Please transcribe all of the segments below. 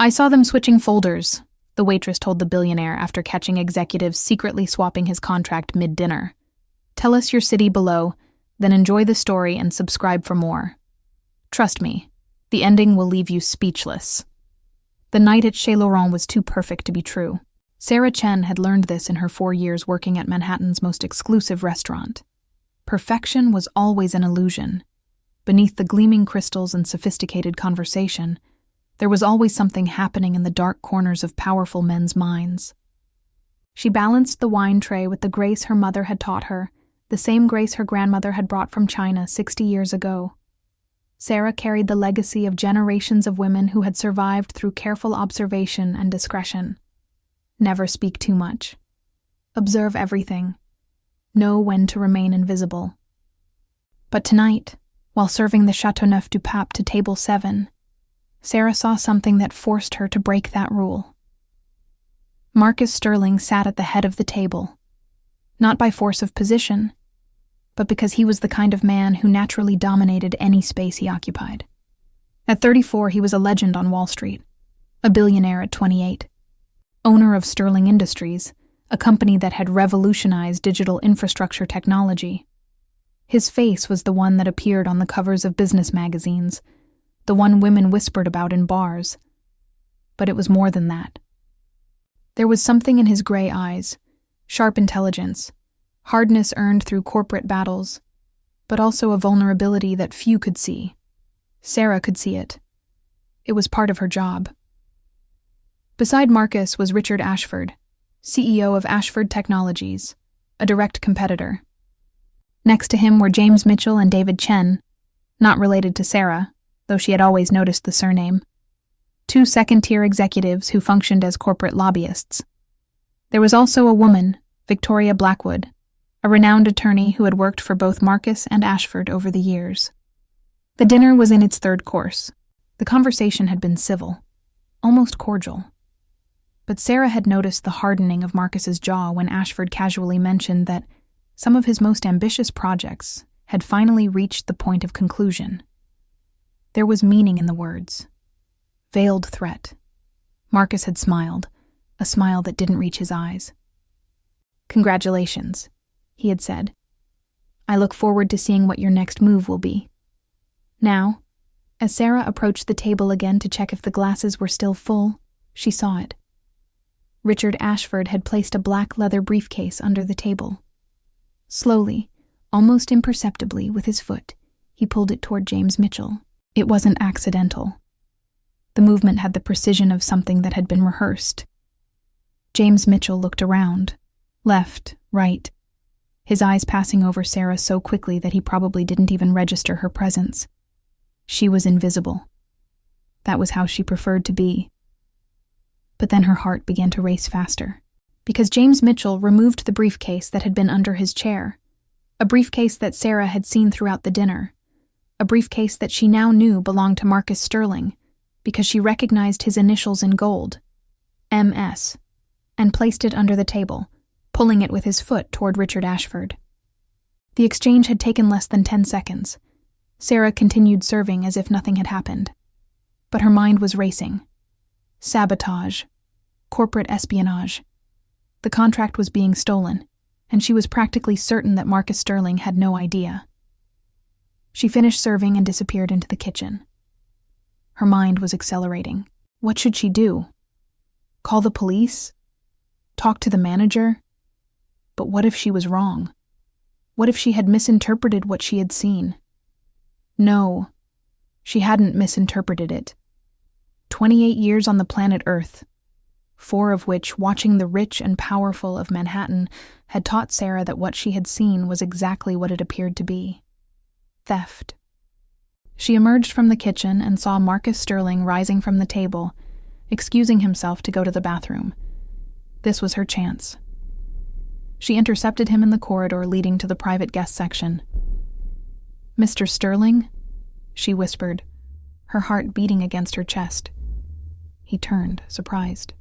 "I saw them switching folders," the waitress told the billionaire after catching executives secretly swapping his contract mid-dinner. "Tell us your city below, then enjoy the story and subscribe for more. Trust me, the ending will leave you speechless." The night at Chez Laurent was too perfect to be true. Sarah Chen had learned this in her 4 years working at Manhattan's most exclusive restaurant. Perfection was always an illusion. Beneath the gleaming crystals and sophisticated conversation, there was always something happening in the dark corners of powerful men's minds. She balanced the wine tray with the grace her mother had taught her, the same grace her grandmother had brought from China 60 years ago. Sarah carried the legacy of generations of women who had survived through careful observation and discretion. Never speak too much. Observe everything. Know when to remain invisible. But tonight, while serving the Chateauneuf du Pape to table 7, Sarah saw something that forced her to break that rule. Marcus Sterling sat at the head of the table, not by force of position, but because he was the kind of man who naturally dominated any space he occupied. At 34, he was a legend on Wall Street, a billionaire at 28, owner of Sterling Industries, a company that had revolutionized digital infrastructure technology. His face was the one that appeared on the covers of business magazines, the one women whispered about in bars. But it was more than that. There was something in his gray eyes, sharp intelligence, hardness earned through corporate battles, but also a vulnerability that few could see. Sarah could see it. It was part of her job. Beside Marcus was Richard Ashford, CEO of Ashford Technologies, a direct competitor. Next to him were James Mitchell and David Chen, not related to Sarah, though she had always noticed the surname. 2 second-tier executives who functioned as corporate lobbyists. There was also a woman, Victoria Blackwood, a renowned attorney who had worked for both Marcus and Ashford over the years. The dinner was in its 3rd course. The conversation had been civil, almost cordial. But Sarah had noticed the hardening of Marcus's jaw when Ashford casually mentioned that some of his most ambitious projects had finally reached the point of conclusion. There was meaning in the words. Veiled threat. Marcus had smiled, a smile that didn't reach his eyes. "Congratulations," he had said. "I look forward to seeing what your next move will be." Now, as Sarah approached the table again to check if the glasses were still full, she saw it. Richard Ashford had placed a black leather briefcase under the table. Slowly, almost imperceptibly with his foot, he pulled it toward James Mitchell. It wasn't accidental. The movement had the precision of something that had been rehearsed. James Mitchell looked around, left, right, his eyes passing over Sarah so quickly that he probably didn't even register her presence. She was invisible. That was how she preferred to be. But then her heart began to race faster, because James Mitchell removed the briefcase that had been under his chair, a briefcase that Sarah had seen throughout the dinner, a briefcase that she now knew belonged to Marcus Sterling, because she recognized his initials in gold, MS, and placed it under the table, pulling it with his foot toward Richard Ashford. The exchange had taken less than 10 seconds. Sarah continued serving as if nothing had happened. But her mind was racing. Sabotage. Corporate espionage. The contract was being stolen, and she was practically certain that Marcus Sterling had no idea. She finished serving and disappeared into the kitchen. Her mind was accelerating. What should she do? Call the police? Talk to the manager? But what if she was wrong? What if she had misinterpreted what she had seen? No, she hadn't misinterpreted it. 28 years on the planet Earth, 4 of which watching the rich and powerful of Manhattan had taught Sarah that what she had seen was exactly what it appeared to be. Theft. She emerged from the kitchen and saw Marcus Sterling rising from the table, excusing himself to go to the bathroom. This was her chance. She intercepted him in the corridor leading to the private guest section. "Mr. Sterling?" she whispered, her heart beating against her chest. He turned, surprised.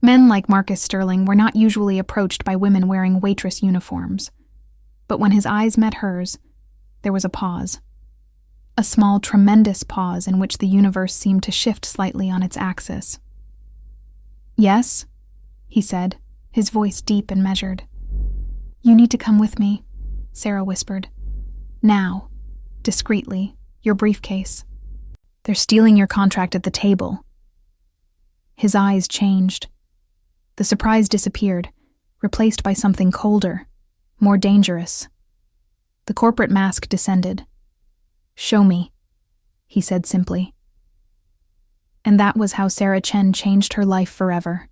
Men like Marcus Sterling were not usually approached by women wearing waitress uniforms. But when his eyes met hers, there was a pause. A small, tremendous pause in which the universe seemed to shift slightly on its axis. "Yes?" he said, his voice deep and measured. "You need to come with me," Sarah whispered. "Now, discreetly, your briefcase. They're stealing your contract at the table." His eyes changed. The surprise disappeared, replaced by something colder, more dangerous. The corporate mask descended. "Show me," he said simply. And that was how Sarah Chen changed her life forever.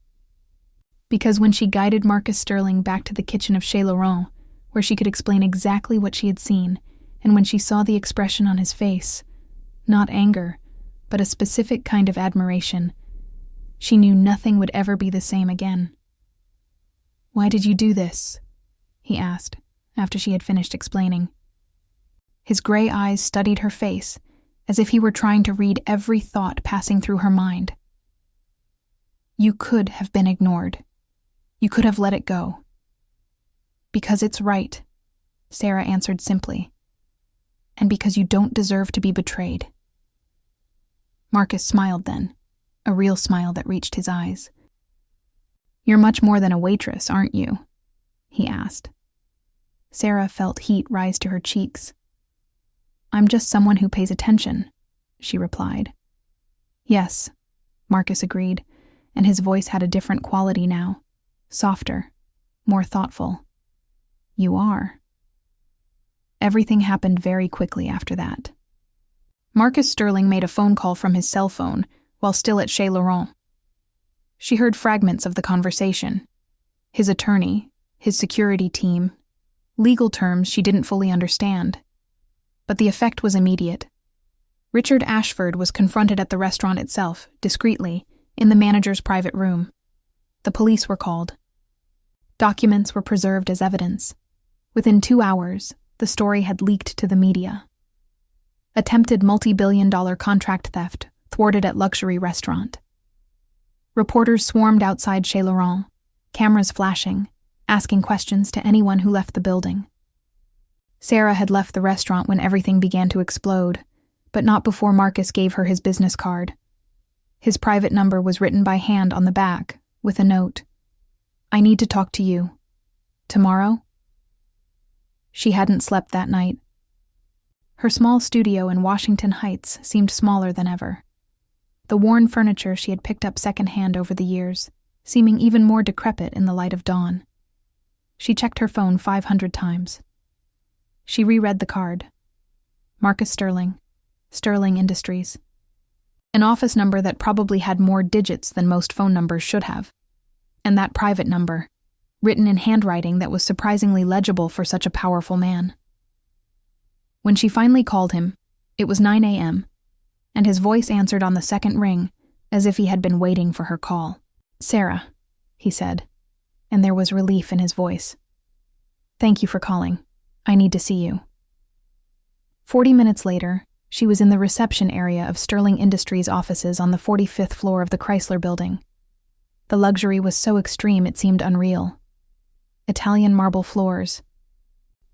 Because when she guided Marcus Sterling back to the kitchen of Chez Laurent, where she could explain exactly what she had seen, and when she saw the expression on his face, not anger, but a specific kind of admiration, she knew nothing would ever be the same again. "Why did you do this?" he asked, after she had finished explaining. His gray eyes studied her face, as if he were trying to read every thought passing through her mind. "You could have been ignored. You could have let it go." "Because it's right," Sarah answered simply. "And because you don't deserve to be betrayed." Marcus smiled then, a real smile that reached his eyes. "You're much more than a waitress, aren't you?" he asked. Sarah felt heat rise to her cheeks. "I'm just someone who pays attention," she replied. "Yes," Marcus agreed, and his voice had a different quality now, softer, more thoughtful. "You are." Everything happened very quickly after that. Marcus Sterling made a phone call from his cell phone while still at Chez Laurent. She heard fragments of the conversation. His attorney, his security team, legal terms she didn't fully understand. But the effect was immediate. Richard Ashford was confronted at the restaurant itself, discreetly, in the manager's private room. The police were called. Documents were preserved as evidence. Within 2 hours, the story had leaked to the media. Attempted multi-billion-dollar contract theft thwarted at luxury restaurant. Reporters swarmed outside Chez Laurent, cameras flashing, asking questions to anyone who left the building. Sarah had left the restaurant when everything began to explode, but not before Marcus gave her his business card. His private number was written by hand on the back, with a note. "I need to talk to you. Tomorrow?" She hadn't slept that night. Her small studio in Washington Heights seemed smaller than ever. The worn furniture she had picked up secondhand over the years, seeming even more decrepit in the light of dawn. She checked her phone 500 times. She reread the card. Marcus Sterling, Sterling Industries. An office number that probably had more digits than most phone numbers should have. And that private number, written in handwriting that was surprisingly legible for such a powerful man. When she finally called him, it was 9 a.m., and his voice answered on the second ring, as if he had been waiting for her call. "Sarah," he said, and there was relief in his voice. "Thank you for calling. I need to see you." 40 minutes later, she was in the reception area of Sterling Industries offices on the 45th floor of the Chrysler Building. The luxury was so extreme it seemed unreal. Italian marble floors.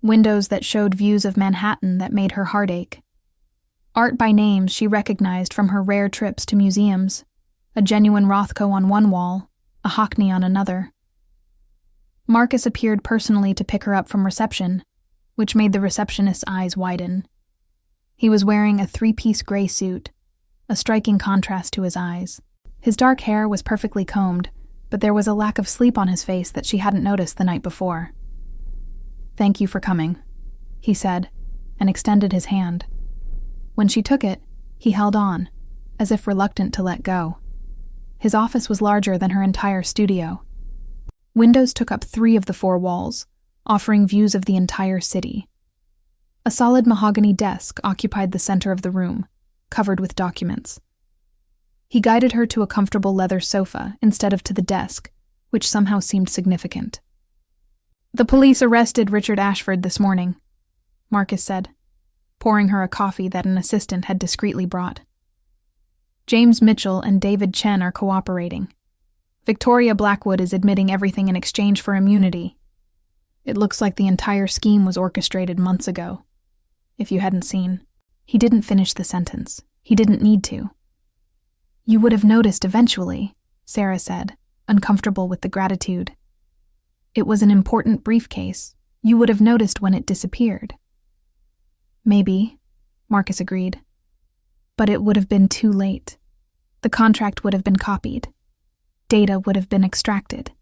Windows that showed views of Manhattan that made her heart ache. Art by names she recognized from her rare trips to museums, a genuine Rothko on one wall, a Hockney on another. Marcus appeared personally to pick her up from reception, which made the receptionist's eyes widen. He was wearing a 3-piece gray suit, a striking contrast to his eyes. His dark hair was perfectly combed, but there was a lack of sleep on his face that she hadn't noticed the night before. "Thank you for coming," he said, and extended his hand. When she took it, he held on, as if reluctant to let go. His office was larger than her entire studio. Windows took up 3 of the 4 walls, offering views of the entire city. A solid mahogany desk occupied the center of the room, covered with documents. He guided her to a comfortable leather sofa instead of to the desk, which somehow seemed significant. "The police arrested Richard Ashford this morning," Marcus said, pouring her a coffee that an assistant had discreetly brought. "James Mitchell and David Chen are cooperating. Victoria Blackwood is admitting everything in exchange for immunity. It looks like the entire scheme was orchestrated months ago, if you hadn't seen." He didn't finish the sentence. He didn't need to. You would have noticed eventually, Sarah said, uncomfortable with the gratitude. It was an important briefcase. You would have noticed when it disappeared. Maybe, Marcus agreed. But it would have been too late. The contract would have been copied. Data would have been extracted.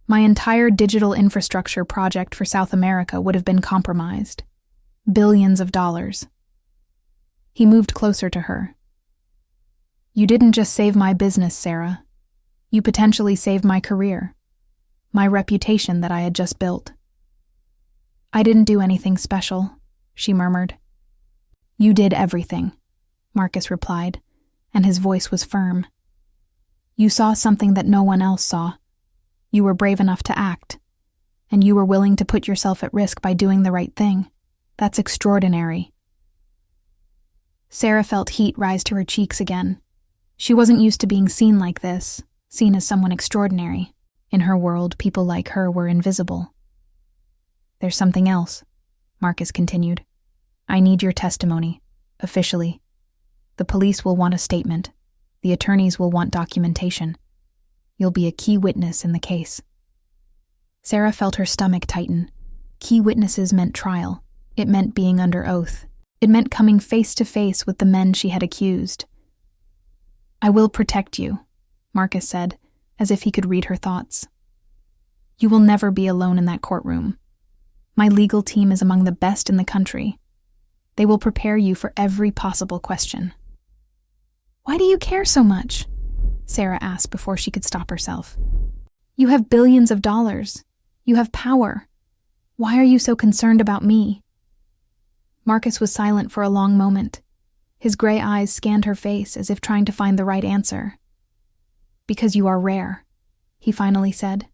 My entire digital infrastructure project for South America would have been compromised. Billions of dollars. He moved closer to her. You didn't just save my business, Sarah. You potentially saved my career, my reputation that I had just built. I didn't do anything special, she murmured. You did everything, Marcus replied, and his voice was firm. You saw something that no one else saw. You were brave enough to act, and you were willing to put yourself at risk by doing the right thing. That's extraordinary. Sarah felt heat rise to her cheeks again. She wasn't used to being seen like this, seen as someone extraordinary. In her world, people like her were invisible. There's something else, Marcus continued. I need your testimony, officially. The police will want a statement. The attorneys will want documentation. You'll be a key witness in the case. Sarah felt her stomach tighten. Key witnesses meant trial. It meant being under oath. It meant coming face to face with the men she had accused. I will protect you, Marcus said, as if he could read her thoughts. You will never be alone in that courtroom. My legal team is among the best in the country. They will prepare you for every possible question. Why do you care so much? Sarah asked before she could stop herself. You have billions of dollars. You have power. Why are you so concerned about me? Marcus was silent for a long moment. His gray eyes scanned her face as if trying to find the right answer. Because you are rare, he finally said.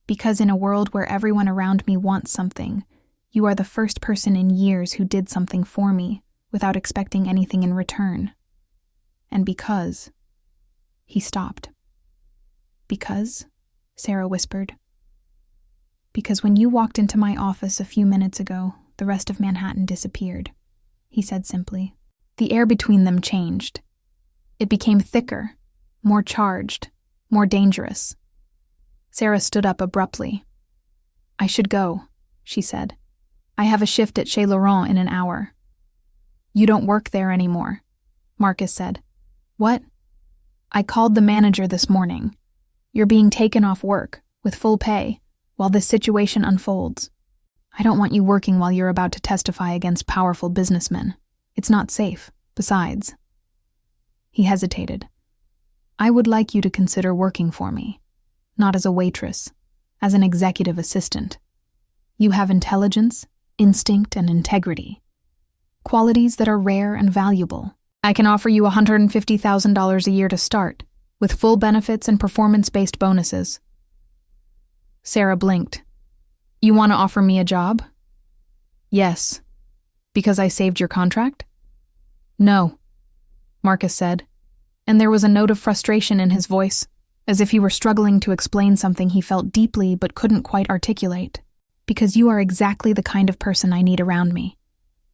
Because in a world where everyone around me wants something, you are the first person in years who did something for me without expecting anything in return. And because... He stopped. Because? Sarah whispered. Because when you walked into my office a few minutes ago, the rest of Manhattan disappeared, he said simply. The air between them changed. It became thicker, more charged, more dangerous. Sarah stood up abruptly. I should go, she said. I have a shift at Chez Laurent in an hour. You don't work there anymore, Marcus said. What? I called the manager this morning. You're being taken off work, with full pay, while this situation unfolds. I don't want you working while you're about to testify against powerful businessmen. It's not safe, besides. He hesitated. I would like you to consider working for me, not as a waitress, as an executive assistant. You have intelligence, instinct, and integrity, qualities that are rare and valuable. I can offer you $150,000 a year to start, with full benefits and performance-based bonuses. Sarah blinked. You want to offer me a job? Yes. Because I saved your contract? No, Marcus said, and there was a note of frustration in his voice, as if he were struggling to explain something he felt deeply but couldn't quite articulate. Because you are exactly the kind of person I need around me.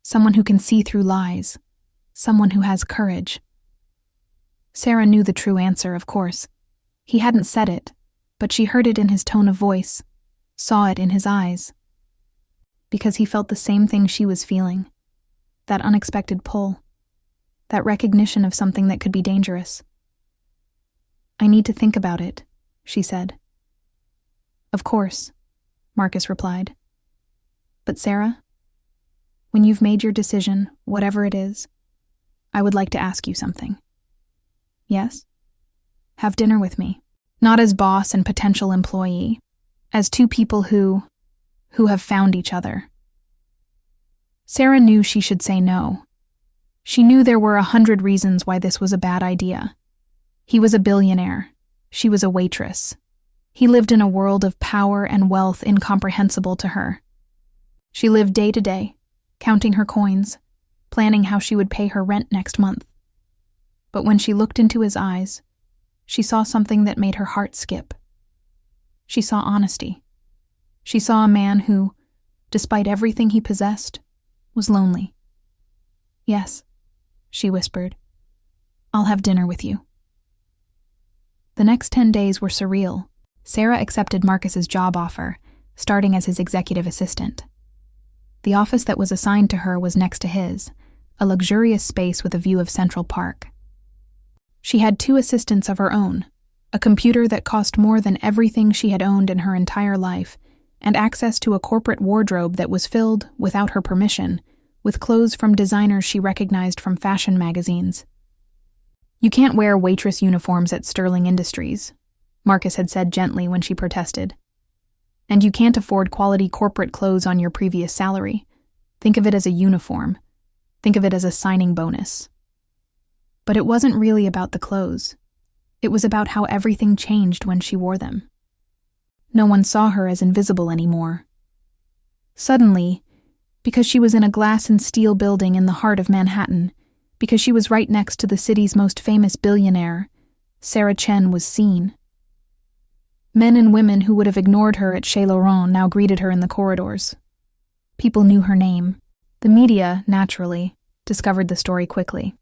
Someone who can see through lies. Someone who has courage. Sarah knew the true answer, of course. He hadn't said it, but she heard it in his tone of voice, saw it in his eyes. Because he felt the same thing she was feeling. That unexpected pull. That recognition of something that could be dangerous. I need to think about it, she said. Of course, Marcus replied. But Sarah, when you've made your decision, whatever it is, I would like to ask you something. Yes? Have dinner with me. Not as boss and potential employee, as two people who have found each other. Sarah knew she should say no. She knew there were 100 reasons why this was a bad idea. He was a billionaire. She was a waitress. He lived in a world of power and wealth incomprehensible to her. She lived day to day, counting her coins, planning how she would pay her rent next month. But when she looked into his eyes, she saw something that made her heart skip. She saw honesty. She saw a man who, despite everything he possessed, was lonely. "Yes," she whispered. "I'll have dinner with you." The next 10 days were surreal. Sarah accepted Marcus's job offer, starting as his executive assistant. The office that was assigned to her was next to his, a luxurious space with a view of Central Park. She had 2 assistants of her own, a computer that cost more than everything she had owned in her entire life, and access to a corporate wardrobe that was filled, without her permission, with clothes from designers she recognized from fashion magazines. "You can't wear waitress uniforms at Sterling Industries," Marcus had said gently when she protested. "And you can't afford quality corporate clothes on your previous salary. Think of it as a uniform. Think of it as a signing bonus." But it wasn't really about the clothes. It was about how everything changed when she wore them. No one saw her as invisible anymore. Suddenly, because she was in a glass and steel building in the heart of Manhattan, because she was right next to the city's most famous billionaire, Sarah Chen was seen. Men and women who would have ignored her at Chez Laurent now greeted her in the corridors. People knew her name. The media, naturally, discovered the story quickly.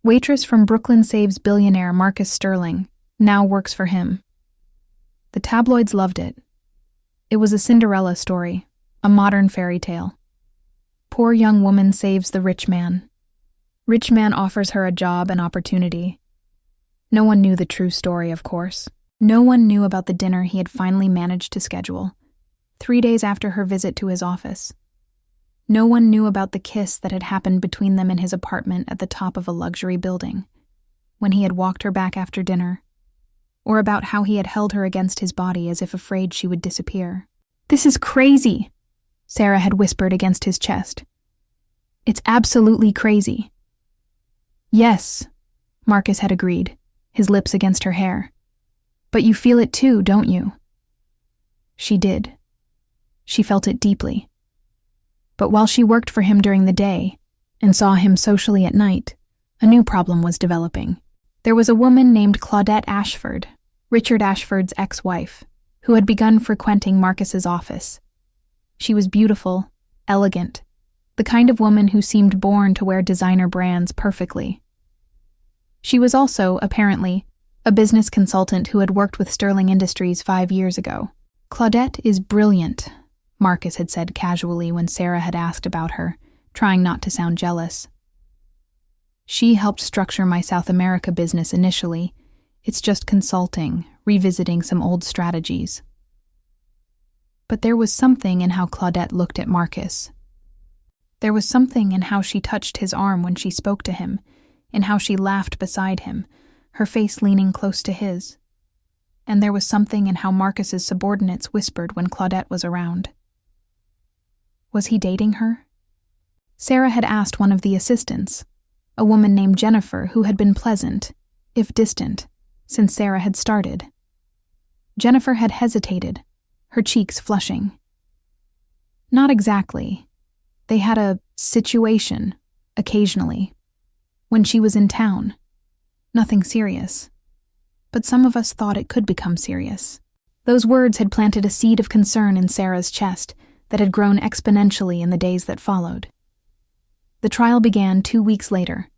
Waitress from Brooklyn saves billionaire Marcus Sterling, now works for him. The tabloids loved it. It was a Cinderella story, a modern fairy tale. Poor young woman saves the rich man. Rich man offers her a job and opportunity. No one knew the true story, of course. No one knew about the dinner he had finally managed to schedule, 3 days after her visit to his office. No one knew about the kiss that had happened between them in his apartment at the top of a luxury building, when he had walked her back after dinner, or about how he had held her against his body as if afraid she would disappear. "This is crazy," Sarah had whispered against his chest. "It's absolutely crazy." "Yes," Marcus had agreed, his lips against her hair. "But you feel it too, don't you?" She did. She felt it deeply. But while she worked for him during the day and saw him socially at night, a new problem was developing. There was a woman named Claudette Ashford, Richard Ashford's ex-wife, who had begun frequenting Marcus's office. She was beautiful, elegant, the kind of woman who seemed born to wear designer brands perfectly. She was also, apparently, a business consultant who had worked with Sterling Industries 5 years ago. "Claudette is brilliant," Marcus had said casually when Sarah had asked about her, trying not to sound jealous. "She helped structure my South America business initially. It's just consulting, revisiting some old strategies." But there was something in how Claudette looked at Marcus. There was something in how she touched his arm when she spoke to him, in how she laughed beside him, her face leaning close to his. And there was something in how Marcus's subordinates whispered when Claudette was around. Was he dating her? Sarah had asked one of the assistants, a woman named Jennifer who had been pleasant, if distant, since Sarah had started. Jennifer had hesitated, her cheeks flushing. Not exactly. They had a situation, occasionally, when she was in town. Nothing serious. But some of us thought it could become serious. Those words had planted a seed of concern in Sarah's chest that had grown exponentially in the days that followed. The trial began 2 weeks later.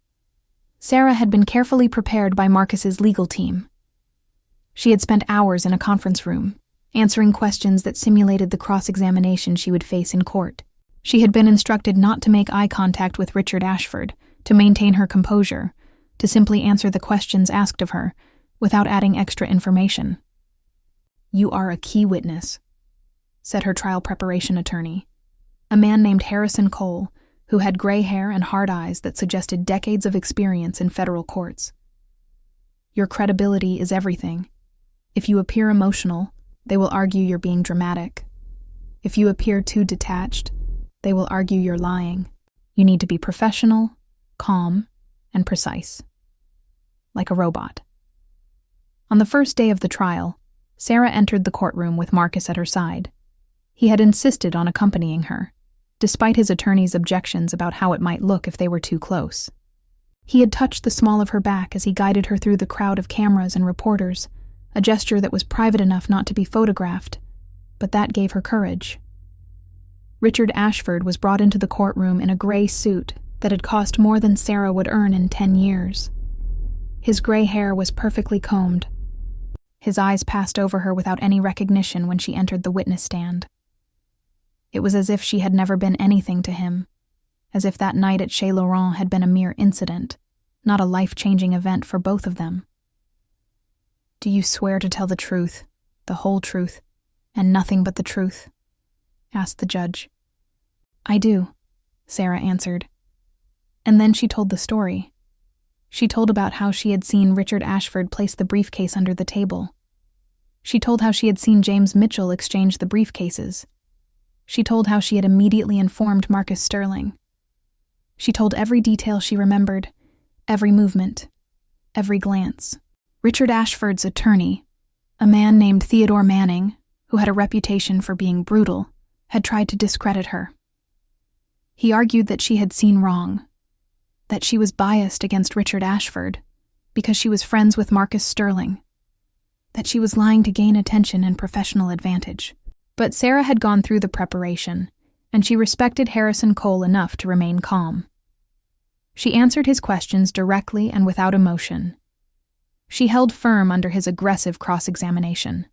Sarah had been carefully prepared by Marcus's legal team. She had spent hours in a conference room, answering questions that simulated the cross-examination she would face in court. She had been instructed not to make eye contact with Richard Ashford, to maintain her composure, to simply answer the questions asked of her, without adding extra information. "You are a key witness," said her trial preparation attorney, a man named Harrison Cole, who had gray hair and hard eyes that suggested decades of experience in federal courts. "Your credibility is everything. If you appear emotional, they will argue you're being dramatic. If you appear too detached, they will argue you're lying. You need to be professional, calm, and precise. Like a robot." On the first day of the trial, Sarah entered the courtroom with Marcus at her side. He had insisted on accompanying her, despite his attorney's objections about how it might look if they were too close. He had touched the small of her back as he guided her through the crowd of cameras and reporters, a gesture that was private enough not to be photographed, but that gave her courage. Richard Ashford was brought into the courtroom in a gray suit, that had cost more than Sarah would earn in 10 years. His gray hair was perfectly combed. His eyes passed over her without any recognition when she entered the witness stand. It was as if she had never been anything to him, as if that night at Chez Laurent had been a mere incident, not a life-changing event for both of them. "Do you swear to tell the truth, the whole truth, and nothing but the truth?" asked the judge. "I do," Sarah answered. And then she told the story. She told about how she had seen Richard Ashford place the briefcase under the table. She told how she had seen James Mitchell exchange the briefcases. She told how she had immediately informed Marcus Sterling. She told every detail she remembered, every movement, every glance. Richard Ashford's attorney, a man named Theodore Manning, who had a reputation for being brutal, had tried to discredit her. He argued that she had seen wrong, that she was biased against Richard Ashford because she was friends with Marcus Sterling, that she was lying to gain attention and professional advantage. But Sarah had gone through the preparation, and she respected Harrison Cole enough to remain calm. She answered his questions directly and without emotion. She held firm under his aggressive cross-examination.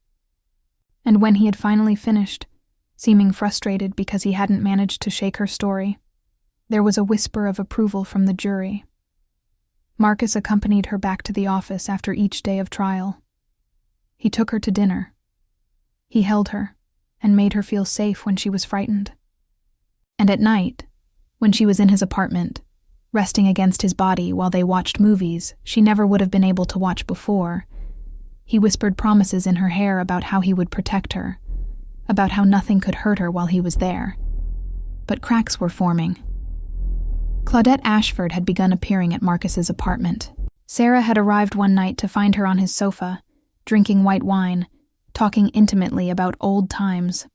And when he had finally finished, seeming frustrated because he hadn't managed to shake her story, there was a whisper of approval from the jury. Marcus accompanied her back to the office after each day of trial. He took her to dinner. He held her and made her feel safe when she was frightened. And at night, when she was in his apartment, resting against his body while they watched movies she never would have been able to watch before, he whispered promises in her hair about how he would protect her, about how nothing could hurt her while he was there. But cracks were forming. Claudette Ashford had begun appearing at Marcus's apartment. Sarah had arrived one night to find her on his sofa, drinking white wine, talking intimately about old times.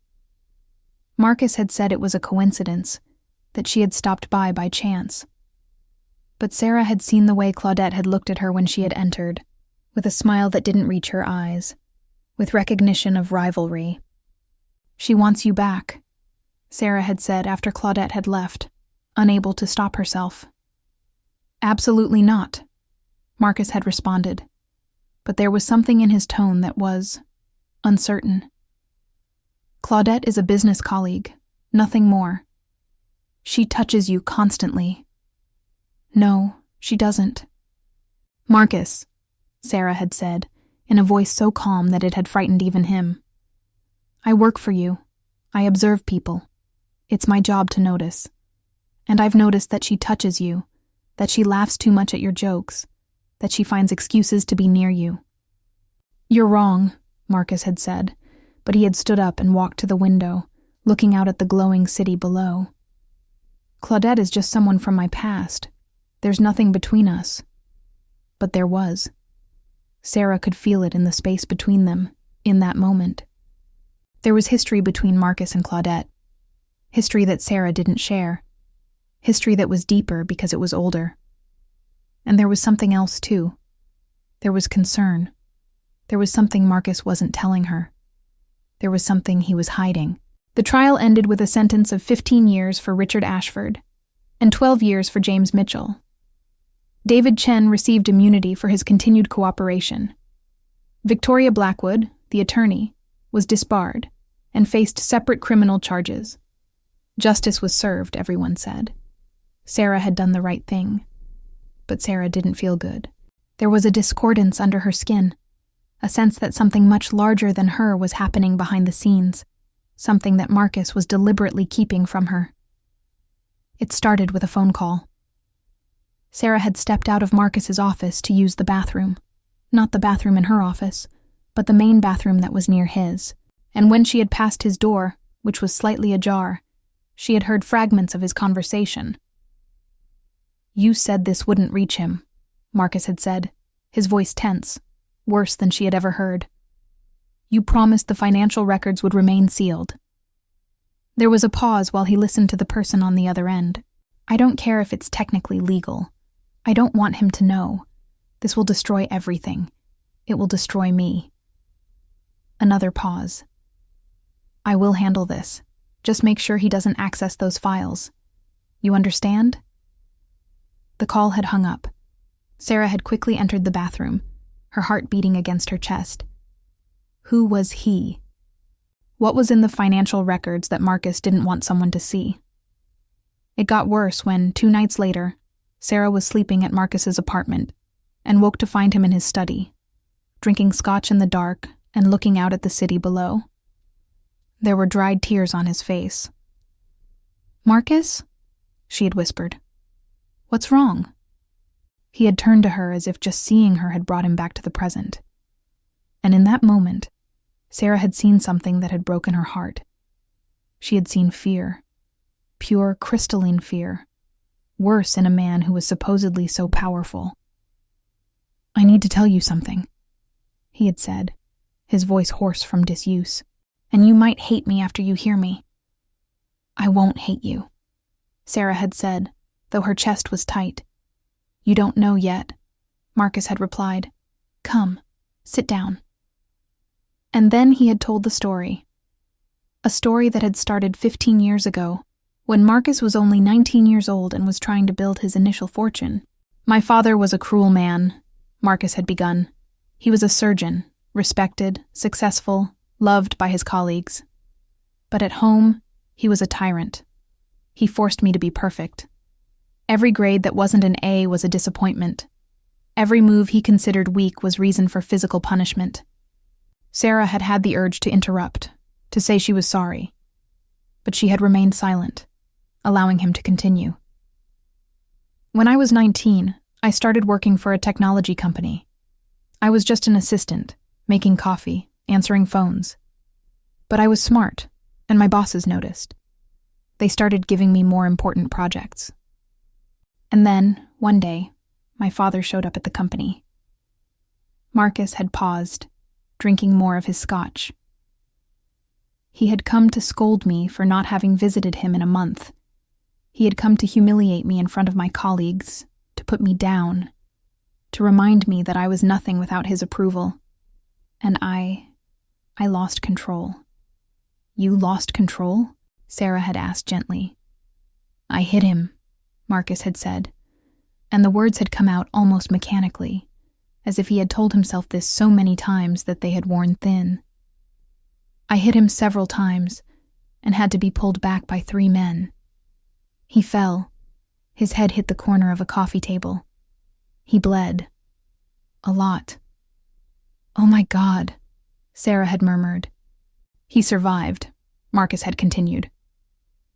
Marcus had said it was a coincidence, that she had stopped by chance. But Sarah had seen the way Claudette had looked at her when she had entered, with a smile that didn't reach her eyes, with recognition of rivalry. "She wants you back," Sarah had said after Claudette had left, unable to stop herself. "Absolutely not," Marcus had responded, but there was something in his tone that was uncertain. "Claudette is a business colleague, nothing more. She touches you constantly." "No, she doesn't." "Marcus," Sarah had said, in a voice so calm that it had frightened even him. "I work for you. I observe people. It's my job to notice. And I've noticed that she touches you, that she laughs too much at your jokes, that she finds excuses to be near you." "You're wrong," Marcus had said, but he had stood up and walked to the window, looking out at the glowing city below. "Claudette is just someone from my past. There's nothing between us." But there was. Sarah could feel it in the space between them, in that moment. There was history between Marcus and Claudette. History that Sarah didn't share. History that was deeper because it was older. And there was something else, too. There was concern. There was something Marcus wasn't telling her. There was something he was hiding. The trial ended with a sentence of 15 years for Richard Ashford and 12 years for James Mitchell. David Chen received immunity for his continued cooperation. Victoria Blackwood, the attorney, was disbarred and faced separate criminal charges. Justice was served, everyone said. Sarah had done the right thing. But Sarah didn't feel good. There was a discordance under her skin, a sense that something much larger than her was happening behind the scenes, something that Marcus was deliberately keeping from her. It started with a phone call. Sarah had stepped out of Marcus's office to use the bathroom. Not the bathroom in her office, but the main bathroom that was near his. And when she had passed his door, which was slightly ajar, she had heard fragments of his conversation. "You said this wouldn't reach him," Marcus had said, his voice tense, worse than she had ever heard. "You promised the financial records would remain sealed." There was a pause while he listened to the person on the other end. "I don't care if it's technically legal. I don't want him to know. This will destroy everything. It will destroy me." Another pause. "I will handle this. Just make sure he doesn't access those files. You understand?" The call had hung up. Sarah had quickly entered the bathroom, her heart beating against her chest. Who was he? What was in the financial records that Marcus didn't want someone to see? It got worse when, 2 nights later, Sarah was sleeping at Marcus's apartment and woke to find him in his study, drinking scotch in the dark and looking out at the city below. There were dried tears on his face. "Marcus?" she had whispered. "What's wrong?" He had turned to her as if just seeing her had brought him back to the present. And in that moment, Sarah had seen something that had broken her heart. She had seen fear. Pure, crystalline fear. Worse in a man who was supposedly so powerful. "I need to tell you something," he had said, his voice hoarse from disuse. "And you might hate me after you hear me." "I won't hate you," Sarah had said, though her chest was tight. "You don't know yet," Marcus had replied. "Come, sit down." And then he had told the story. A story that had started 15 years ago, when Marcus was only 19 years old and was trying to build his initial fortune. "My father was a cruel man," Marcus had begun. "He was a surgeon, respected, successful, loved by his colleagues. But at home, he was a tyrant. He forced me to be perfect. Every grade that wasn't an A was a disappointment. Every move he considered weak was reason for physical punishment." Sarah had had the urge to interrupt, to say she was sorry. But she had remained silent, allowing him to continue. "When I was 19, I started working for a technology company. I was just an assistant, making coffee, answering phones. But I was smart, and my bosses noticed. They started giving me more important projects. And then, one day, my father showed up at the company." Marcus had paused, drinking more of his scotch. "He had come to scold me for not having visited him in a month. He had come to humiliate me in front of my colleagues, to put me down, to remind me that I was nothing without his approval. And I lost control." "You lost control?" Sarah had asked gently. "I hit him," Marcus had said, and the words had come out almost mechanically, as if he had told himself this so many times that they had worn thin. "I hit him several times, and had to be pulled back by 3 men. He fell. His head hit the corner of a coffee table. He bled. A lot." "Oh my God," Sarah had murmured. "He survived," Marcus had continued.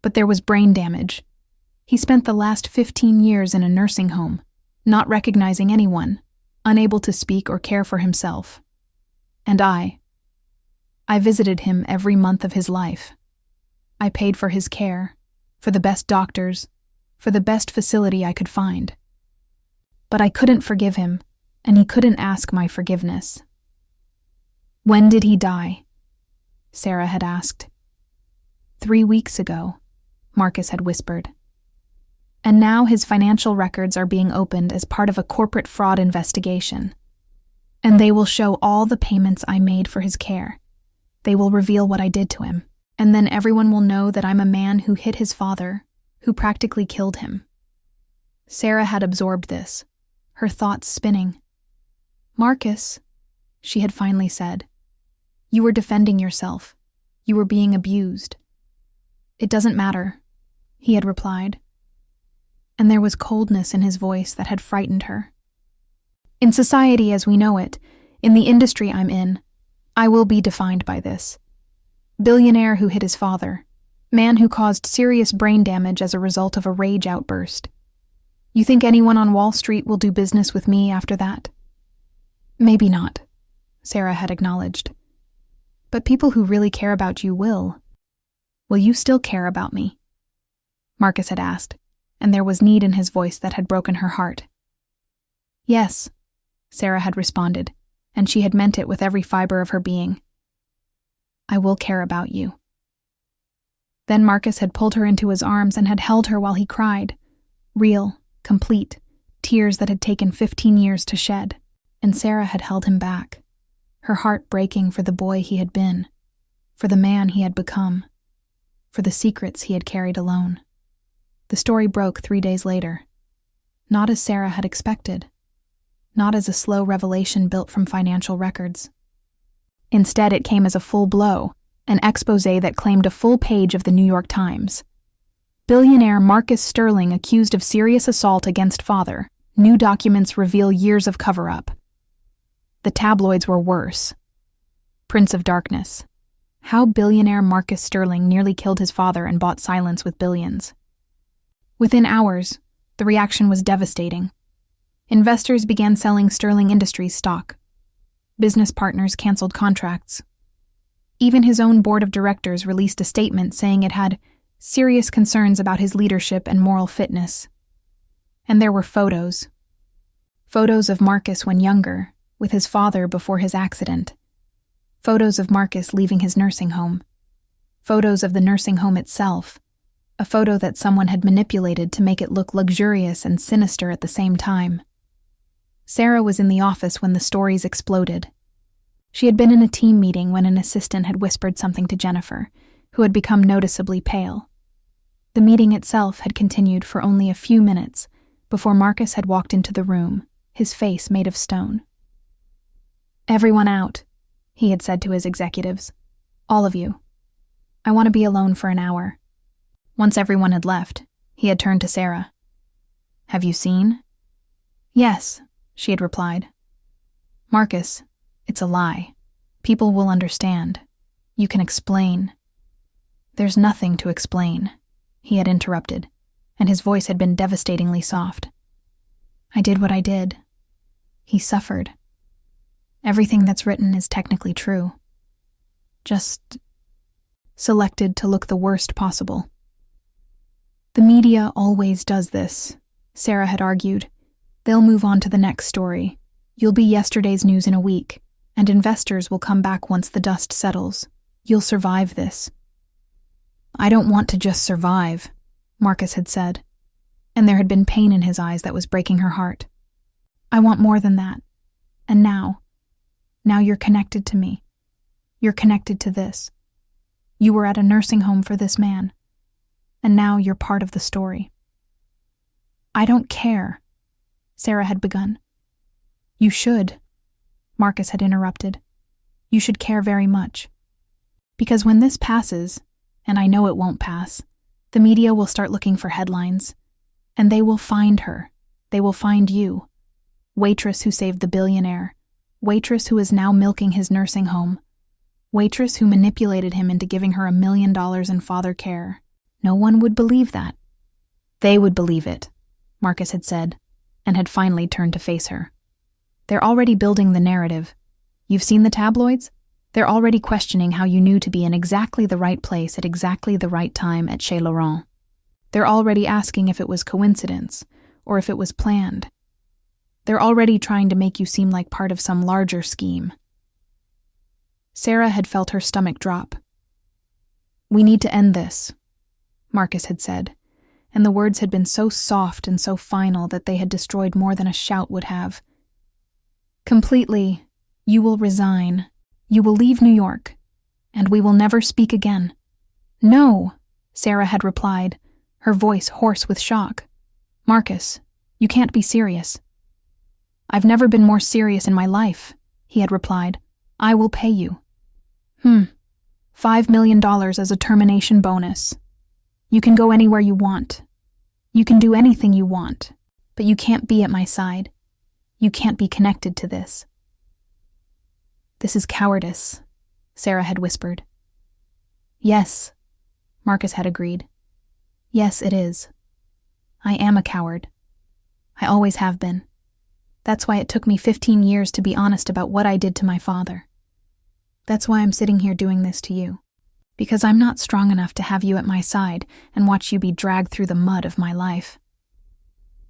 "But there was brain damage. He spent the last 15 years in a nursing home, not recognizing anyone, unable to speak or care for himself. And I visited him every month of his life. I paid for his care, for the best doctors, for the best facility I could find. But I couldn't forgive him, and he couldn't ask my forgiveness." "When did he die?" Sarah had asked. 3 weeks ago," Marcus had whispered. "And now his financial records are being opened as part of a corporate fraud investigation. And they will show all the payments I made for his care. They will reveal what I did to him. And then everyone will know that I'm a man who hit his father, who practically killed him." Sarah had absorbed this, her thoughts spinning. "Marcus," she had finally said, "you were defending yourself. You were being abused." "It doesn't matter," he had replied. And there was coldness in his voice that had frightened her. "In society as we know it, in the industry I'm in, I will be defined by this. Billionaire who hit his father. Man who caused serious brain damage as a result of a rage outburst. You think anyone on Wall Street will do business with me after that?" "Maybe not," Sarah had acknowledged. "But people who really care about you will. Will you still care about me?" Marcus had asked, and there was need in his voice that had broken her heart. "Yes," Sarah had responded, and she had meant it with every fiber of her being. "I will care about you." Then Marcus had pulled her into his arms and had held her while he cried. Real, complete, tears that had taken 15 years to shed. And Sarah had held him back, her heart breaking for the boy he had been, for the man he had become, for the secrets he had carried alone. The story broke 3 days later. Not as Sarah had expected. Not as a slow revelation built from financial records. Instead, it came as a full blow, an exposé that claimed a full page of the New York Times. Billionaire Marcus Sterling accused of serious assault against father. New documents reveal years of cover-up. The tabloids were worse. Prince of Darkness. How billionaire Marcus Sterling nearly killed his father and bought silence with billions. Within hours, the reaction was devastating. Investors began selling Sterling Industries stock. Business partners canceled contracts. Even his own board of directors released a statement saying it had serious concerns about his leadership and moral fitness. And there were photos. Photos of Marcus when younger, with his father before his accident. Photos of Marcus leaving his nursing home. Photos of the nursing home itself. A photo that someone had manipulated to make it look luxurious and sinister at the same time. Sarah was in the office when the stories exploded. She had been in a team meeting when an assistant had whispered something to Jennifer, who had become noticeably pale. The meeting itself had continued for only a few minutes before Marcus had walked into the room, his face made of stone. "Everyone out," he had said to his executives. "All of you. I want to be alone for an hour." Once everyone had left, he had turned to Sarah. "Have you seen?" "Yes," she had replied. "Marcus, it's a lie. People will understand. You can explain." "There's nothing to explain," he had interrupted, and his voice had been devastatingly soft. "I did what I did. He suffered. Everything that's written is technically true. Just selected to look the worst possible." "The media always does this," Sarah had argued. "They'll move on to the next story. You'll be yesterday's news in a week, and investors will come back once the dust settles. You'll survive this." "I don't want to just survive," Marcus had said, and there had been pain in his eyes that was breaking her heart. "I want more than that. And now you're connected to me. You're connected to this. You were at a nursing home for this man, and now you're part of the story." "I don't care," Sarah had begun. "You should," Marcus had interrupted. "You should care very much. Because when this passes, and I know it won't pass, the media will start looking for headlines, and they will find her. They will find you. Waitress who saved the billionaire. Waitress who is now milking his nursing home. Waitress who manipulated him into giving her $1 million in father care. No one would believe that." "They would believe it," Marcus had said, and had finally turned to face her. "They're already building the narrative. You've seen the tabloids? They're already questioning how you knew to be in exactly the right place at exactly the right time at Chez Laurent. They're already asking if it was coincidence, or if it was planned. They're already trying to make you seem like part of some larger scheme." Sarah had felt her stomach drop. "We need to end this," Marcus had said, and the words had been so soft and so final that they had destroyed more than a shout would have. "Completely, you will resign. You will leave New York, and we will never speak again." "No," Sarah had replied, her voice hoarse with shock. "Marcus, you can't be serious." "I've never been more serious in my life," he had replied. "I will pay you." $5 million as a termination bonus. You can go anywhere you want. You can do anything you want, but you can't be at my side. You can't be connected to this." "This is cowardice," Sarah had whispered. "Yes," Marcus had agreed. "Yes, it is. I am a coward. I always have been. That's why it took me 15 years to be honest about what I did to my father. That's why I'm sitting here doing this to you. Because I'm not strong enough to have you at my side and watch you be dragged through the mud of my life."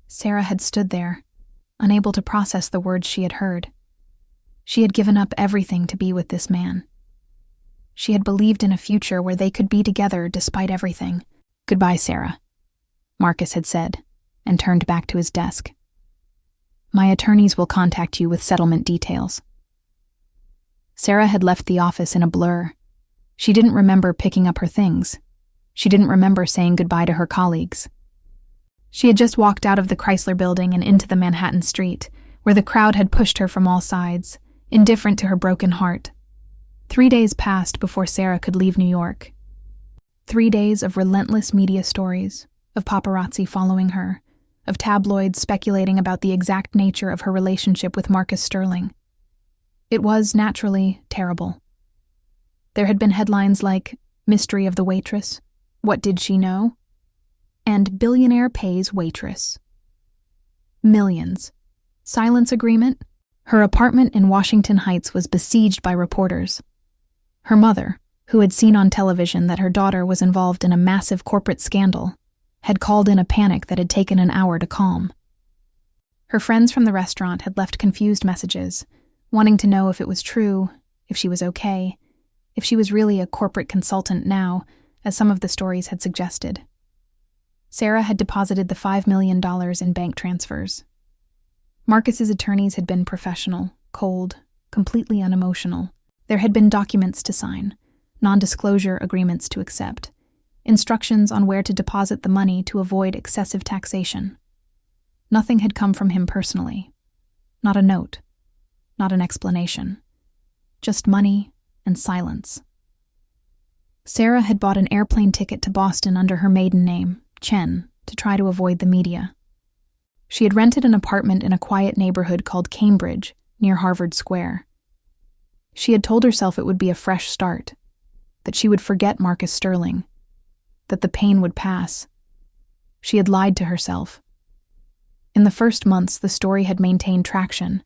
Sarah had stood there, unable to process the words she had heard. She had given up everything to be with this man. She had believed in a future where they could be together despite everything. "Goodbye, Sarah," Marcus had said, and turned back to his desk. "My attorneys will contact you with settlement details." Sarah had left the office in a blur. She didn't remember picking up her things. She didn't remember saying goodbye to her colleagues. She had just walked out of the Chrysler Building and into the Manhattan street, where the crowd had pushed her from all sides, indifferent to her broken heart. 3 days passed before Sarah could leave New York. 3 days of relentless media stories, of paparazzi following her, of tabloids speculating about the exact nature of her relationship with Marcus Sterling. It was, naturally, terrible. There had been headlines like, "Mystery of the Waitress," "What Did She Know?" and "Billionaire Pays Waitress." Millions. Silence agreement? Her apartment in Washington Heights was besieged by reporters. Her mother, who had seen on television that her daughter was involved in a massive corporate scandal, had called in a panic that had taken an hour to calm. Her friends from the restaurant had left confused messages, wanting to know if it was true, if she was okay, if she was really a corporate consultant now, as some of the stories had suggested. Sarah had deposited the $5 million in bank transfers. Marcus's attorneys had been professional, cold, completely unemotional. There had been documents to sign, non-disclosure agreements to accept, instructions on where to deposit the money to avoid excessive taxation. Nothing had come from him personally. Not a note. Not an explanation. Just money and silence. Sarah had bought an airplane ticket to Boston under her maiden name, Chen, to try to avoid the media. She had rented an apartment in a quiet neighborhood called Cambridge, near Harvard Square. She had told herself it would be a fresh start, that she would forget Marcus Sterling, that the pain would pass. She had lied to herself. In the first months, the story had maintained traction.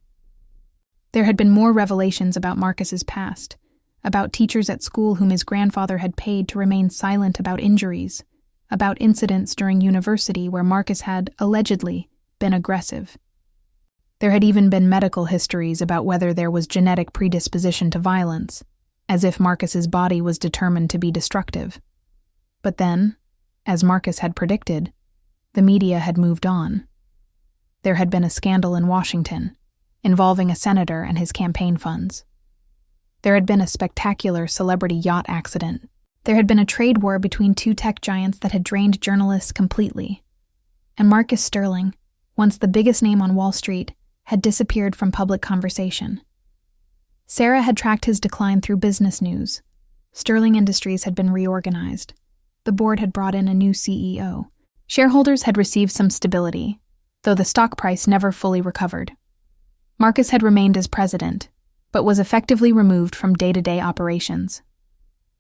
There had been more revelations about Marcus's past, about teachers at school whom his grandfather had paid to remain silent about injuries, about incidents during university where Marcus had, allegedly, been aggressive. There had even been medical histories about whether there was genetic predisposition to violence, as if Marcus's body was determined to be destructive. But then, as Marcus had predicted, the media had moved on. There had been a scandal in Washington, involving a senator and his campaign funds. There had been a spectacular celebrity yacht accident. There had been a trade war between two tech giants that had drained journalists completely. And Marcus Sterling, once the biggest name on Wall Street, had disappeared from public conversation. Sarah had tracked his decline through business news. Sterling Industries had been reorganized. The board had brought in a new CEO. Shareholders had received some stability, though the stock price never fully recovered. Marcus had remained as president, but was effectively removed from day-to-day operations.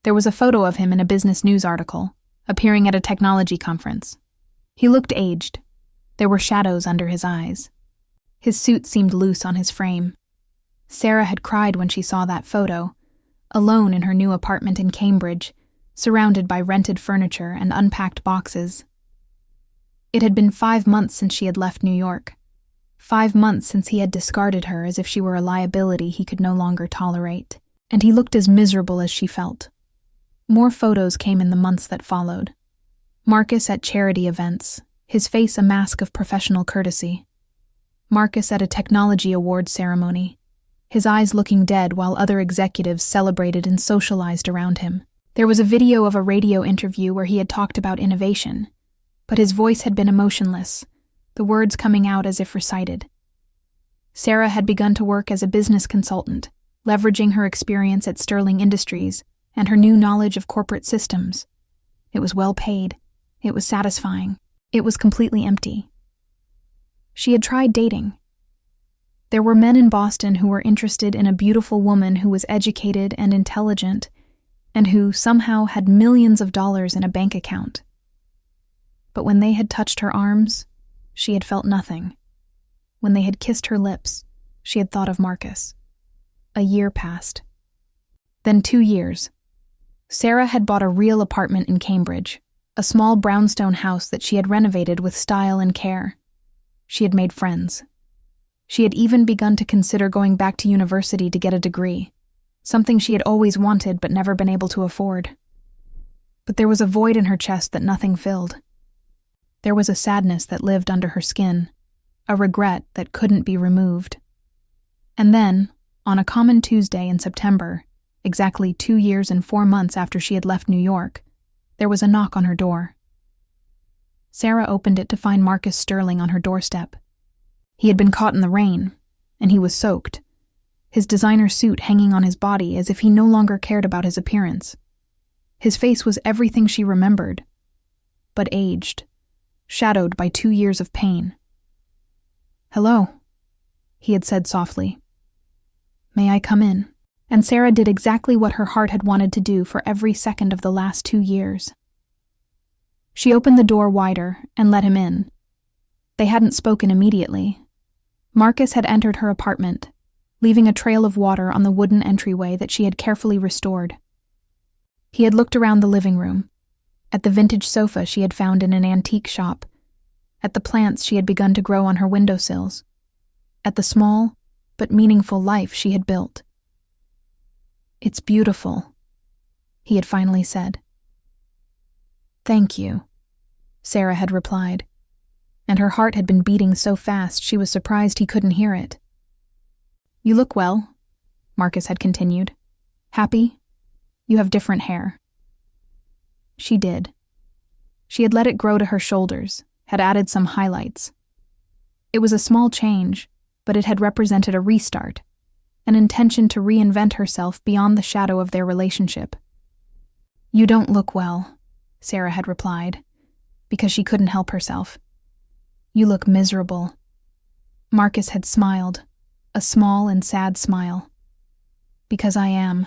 There was a photo of him in a business news article, appearing at a technology conference. He looked aged. There were shadows under his eyes. His suit seemed loose on his frame. Sarah had cried when she saw that photo, alone in her new apartment in Cambridge, surrounded by rented furniture and unpacked boxes. It had been 5 months since she had left New York. 5 months since he had discarded her as if she were a liability he could no longer tolerate, and he looked as miserable as she felt. More photos came in the months that followed. Marcus at charity events, his face a mask of professional courtesy. Marcus at a technology awards ceremony, his eyes looking dead while other executives celebrated and socialized around him. There was a video of a radio interview where he had talked about innovation, but his voice had been emotionless, the words coming out as if recited. Sarah had begun to work as a business consultant, leveraging her experience at Sterling Industries and her new knowledge of corporate systems. It was well paid. It was satisfying. It was completely empty. She had tried dating. There were men in Boston who were interested in a beautiful woman who was educated and intelligent, and who somehow had millions of dollars in a bank account. But when they had touched her arms, she had felt nothing. When they had kissed her lips, she had thought of Marcus. A year passed. Then 2 years. Sarah had bought a real apartment in Cambridge, a small brownstone house that she had renovated with style and care. She had made friends. She had even begun to consider going back to university to get a degree, something she had always wanted but never been able to afford. But there was a void in her chest that nothing filled. There was a sadness that lived under her skin, a regret that couldn't be removed. And then, on a common Tuesday in September, exactly 2 years and 4 months after she had left New York, there was a knock on her door. Sarah opened it to find Marcus Sterling on her doorstep. He had been caught in the rain, and he was soaked, his designer suit hanging on his body as if he no longer cared about his appearance. His face was everything she remembered, but aged, shadowed by 2 years of pain. "Hello," he had said softly. "May I come in?" And Sarah did exactly what her heart had wanted to do for every second of the last 2 years. She opened the door wider and let him in. They hadn't spoken immediately. Marcus had entered her apartment, leaving a trail of water on the wooden entryway that she had carefully restored. He had looked around the living room, at the vintage sofa she had found in an antique shop, at the plants she had begun to grow on her windowsills, at the small but meaningful life she had built. "It's beautiful," he had finally said. "Thank you," Sarah had replied, and her heart had been beating so fast she was surprised he couldn't hear it. "You look well," Marcus had continued. "Happy? You have different hair." She did. She had let it grow to her shoulders, had added some highlights. It was a small change, but it had represented a restart, an intention to reinvent herself beyond the shadow of their relationship. "You don't look well," Sarah had replied, because she couldn't help herself. "You look miserable." Marcus had smiled, a small and sad smile. "Because I am.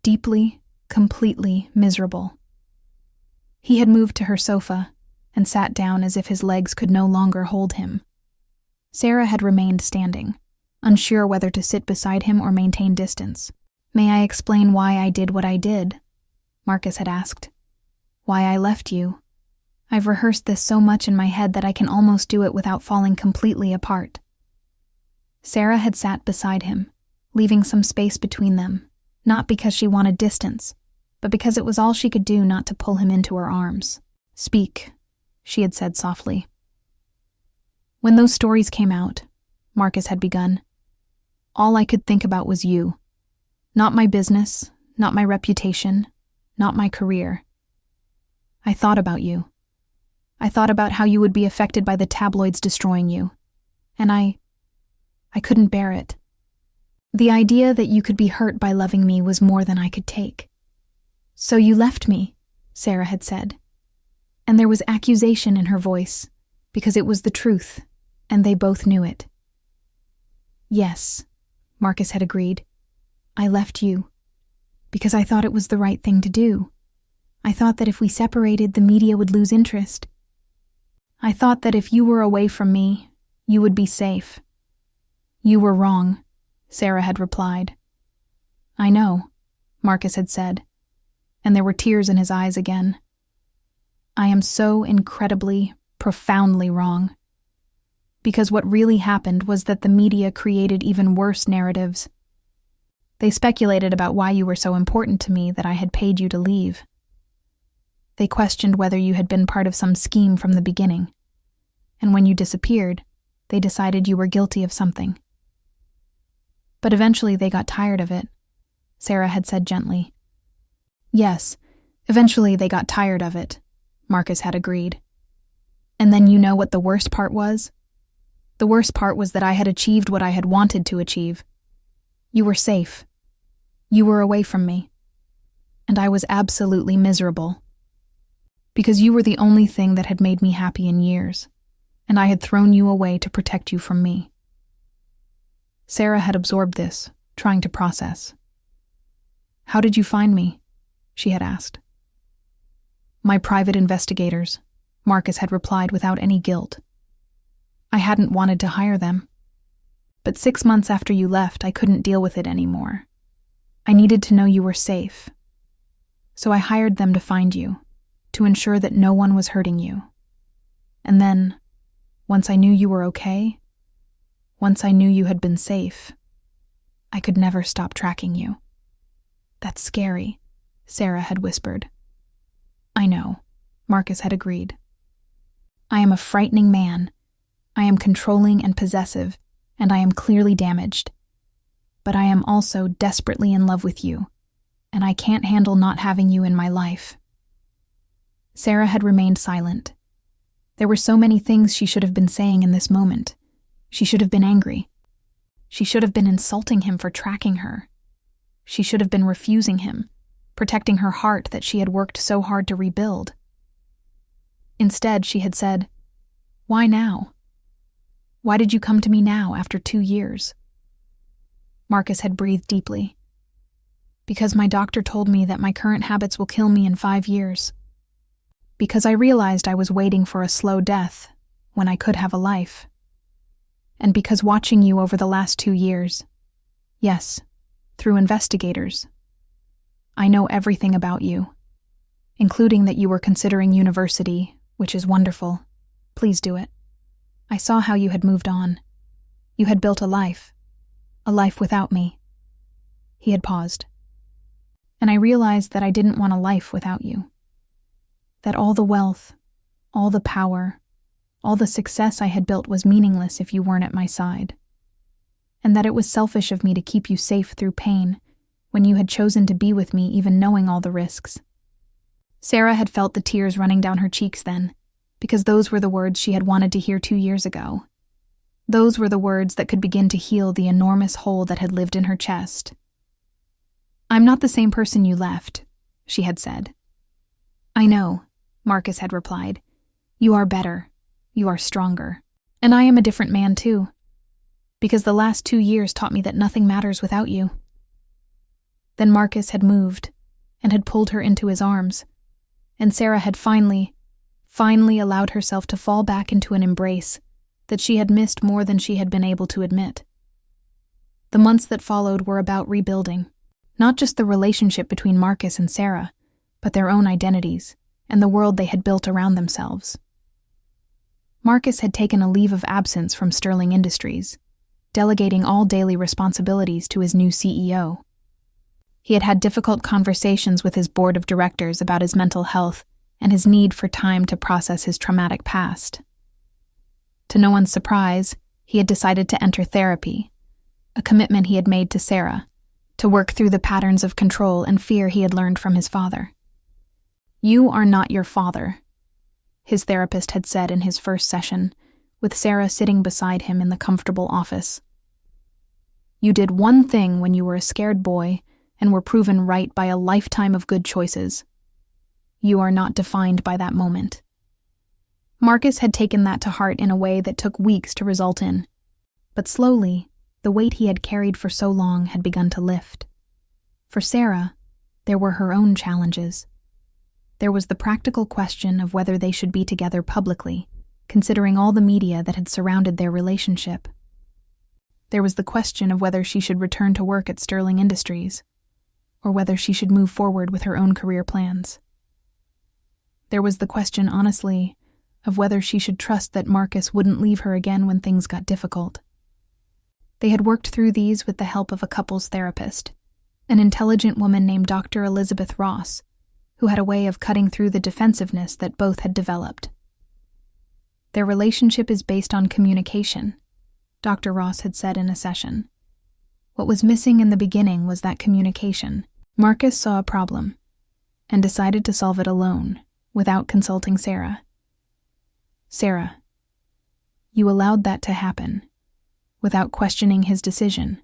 Deeply, completely miserable." He had moved to her sofa and sat down as if his legs could no longer hold him. Sarah had remained standing, unsure whether to sit beside him or maintain distance. "May I explain why I did what I did?" Marcus had asked. "Why I left you. I've rehearsed this so much in my head that I can almost do it without falling completely apart." Sarah had sat beside him, leaving some space between them, not because she wanted distance, but because it was all she could do not to pull him into her arms. "Speak," she had said softly. "When those stories came out," Marcus had begun, "all I could think about was you. Not my business, not my reputation, not my career. I thought about you. I thought about how you would be affected by the tabloids destroying you. And I couldn't bear it. The idea that you could be hurt by loving me was more than I could take. So you left me," Sarah had said. And there was accusation in her voice, because it was the truth, and they both knew it. "Yes," Marcus had agreed. "I left you. Because I thought it was the right thing to do. I thought that if we separated, the media would lose interest. I thought that if you were away from me, you would be safe." "You were wrong," Sarah had replied. "I know," Marcus had said, and there were tears in his eyes again. "I am so incredibly, profoundly wrong. Because what really happened was that the media created even worse narratives. They speculated about why you were so important to me that I had paid you to leave. They questioned whether you had been part of some scheme from the beginning. And when you disappeared, they decided you were guilty of something. But eventually they got tired of it," Sarah had said gently. "Yes, eventually they got tired of it," Marcus had agreed. "And then you know what the worst part was? The worst part was that I had achieved what I had wanted to achieve. You were safe. You were away from me. And I was absolutely miserable. Because you were the only thing that had made me happy in years, and I had thrown you away to protect you from me." Sarah had absorbed this, trying to process. "How did you find me?" she had asked. "My private investigators," Marcus had replied without any guilt. "I hadn't wanted to hire them. But 6 months after you left, I couldn't deal with it anymore. I needed to know you were safe. So I hired them to find you, to ensure that no one was hurting you. And then, once I knew you were okay, once I knew you had been safe, I could never stop tracking you." "That's scary," Sarah had whispered. "I know," Marcus had agreed. "I am a frightening man. I am controlling and possessive, and I am clearly damaged. But I am also desperately in love with you, and I can't handle not having you in my life." Sarah had remained silent, There were so many things she should have been saying in this moment. She should have been angry. She should have been insulting him for tracking her. She should have been refusing him, protecting her heart that she had worked so hard to rebuild. Instead, she had said, "Why now? Why did you come to me now after 2 years?" Marcus had breathed deeply. "Because my doctor told me that my current habits will kill me in 5 years. Because I realized I was waiting for a slow death when I could have a life. And because watching you over the last 2 years, yes, through investigators, I know everything about you, including that you were considering university, which is wonderful. Please do it. I saw how you had moved on. You had built a life without me." He had paused. "And I realized that I didn't want a life without you. That all the wealth, all the power, all the success I had built was meaningless if you weren't at my side. And that it was selfish of me to keep you safe through pain when you had chosen to be with me even knowing all the risks." Sarah had felt the tears running down her cheeks then, because those were the words she had wanted to hear 2 years ago. Those were the words that could begin to heal the enormous hole that had lived in her chest. "I'm not the same person you left," she had said. "I know," Marcus had replied. "You are better. You are stronger. And I am a different man too. Because the last 2 years taught me that nothing matters without you." Then Marcus had moved and had pulled her into his arms, and Sarah had finally allowed herself to fall back into an embrace that she had missed more than she had been able to admit. The months that followed were about rebuilding, not just the relationship between Marcus and Sarah, but their own identities and the world they had built around themselves. Marcus had taken a leave of absence from Sterling Industries, delegating all daily responsibilities to his new CEO. He had had difficult conversations with his board of directors about his mental health and his need for time to process his traumatic past. To no one's surprise, he had decided to enter therapy, a commitment he had made to Sarah, to work through the patterns of control and fear he had learned from his father. "You are not your father," his therapist had said in his first session, with Sarah sitting beside him in the comfortable office. "You did one thing when you were a scared boy and were proven right by a lifetime of good choices. You are not defined by that moment." Marcus had taken that to heart in a way that took weeks to result in, but slowly, the weight he had carried for so long had begun to lift. For Sarah, there were her own challenges. There was the practical question of whether they should be together publicly, considering all the media that had surrounded their relationship. There was the question of whether she should return to work at Sterling Industries, or whether she should move forward with her own career plans. There was the question, honestly, of whether she should trust that Marcus wouldn't leave her again when things got difficult. They had worked through these with the help of a couples therapist, an intelligent woman named Dr. Elizabeth Ross, who had a way of cutting through the defensiveness that both had developed. "Their relationship is based on communication," Dr. Ross had said in a session. What was missing in the beginning was that communication. Marcus saw a problem and decided to solve it alone, without consulting Sarah. "Sarah, you allowed that to happen, without questioning his decision.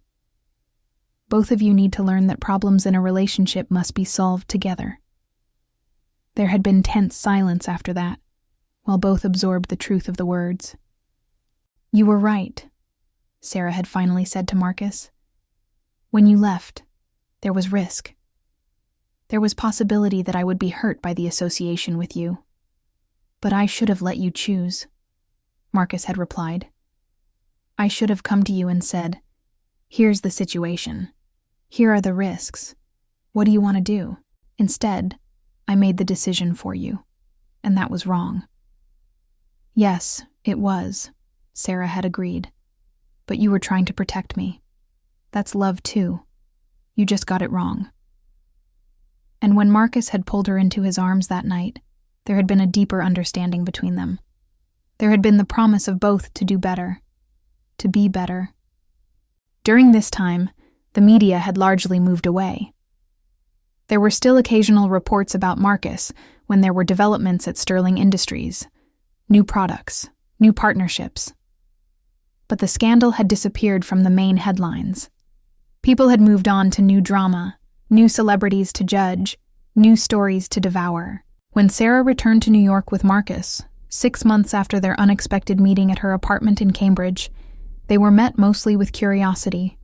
Both of you need to learn that problems in a relationship must be solved together." There had been tense silence after that, while both absorbed the truth of the words. "You were right," Sarah had finally said to Marcus. "When you left, there was risk. There was possibility that I would be hurt by the association with you. But I should have let you choose," Marcus had replied. "I should have come to you and said, 'Here's the situation. Here are the risks. What do you want to do?' Instead, I made the decision for you, and that was wrong." "Yes, it was," Sarah had agreed. "But you were trying to protect me. That's love too. You just got it wrong." And when Marcus had pulled her into his arms that night, there had been a deeper understanding between them. There had been the promise of both to do better, to be better. During this time, the media had largely moved away. There were still occasional reports about Marcus when there were developments at Sterling Industries. new products, new partnerships. But the scandal had disappeared from the main headlines. People had moved on to new drama, new celebrities to judge, new stories to devour. When Sarah returned to New York with Marcus, 6 months after their unexpected meeting at her apartment in Cambridge, they were met mostly with curiosity.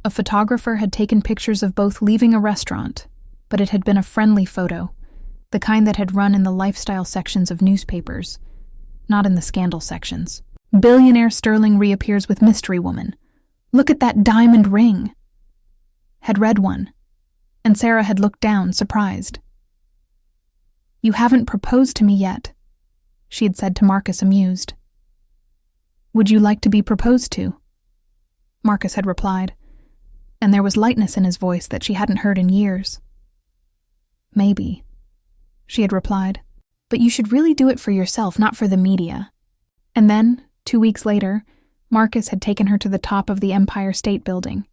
A photographer had taken pictures of both leaving a restaurant, but it had been a friendly photo, the kind that had run in the lifestyle sections of newspapers, not in the scandal sections. Billionaire Sterling reappears with mystery woman. Look at that diamond ring. Had read one, and Sarah had looked down, surprised. You haven't proposed to me yet, she had said to Marcus, amused. Would you like to be proposed to? Marcus had replied, and there was lightness in his voice that she hadn't heard in years. Maybe, she had replied, but you should really do it for yourself, not for the media. And then, 2 weeks later, Marcus had taken her to the top of the Empire State Building.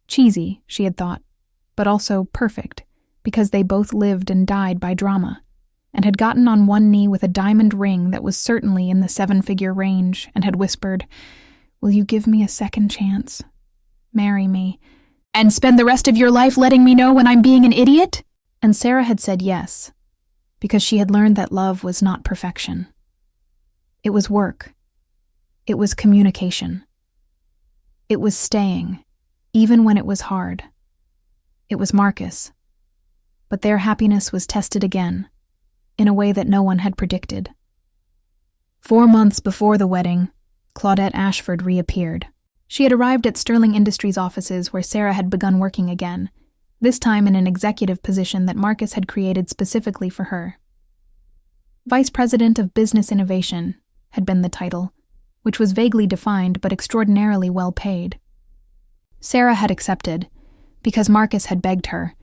Cheesy, she had thought, but also perfect, because they both lived and died by drama, and had gotten on one knee with a diamond ring that was certainly in the 7-figure range and had whispered, "Will you give me a second chance? Marry me, and spend the rest of your life letting me know when I'm being an idiot?" And Sarah had said yes, because she had learned that love was not perfection. It was work. It was communication. It was staying, even when it was hard. It was Marcus. But their happiness was tested again, in a way that no one had predicted. 4 months before the wedding, Claudette Ashford reappeared. She had arrived at Sterling Industries offices where Sarah had begun working again, this time in an executive position that Marcus had created specifically for her. Vice President of Business Innovation had been the title, which was vaguely defined but extraordinarily well paid. Sarah had accepted, because Marcus had begged her,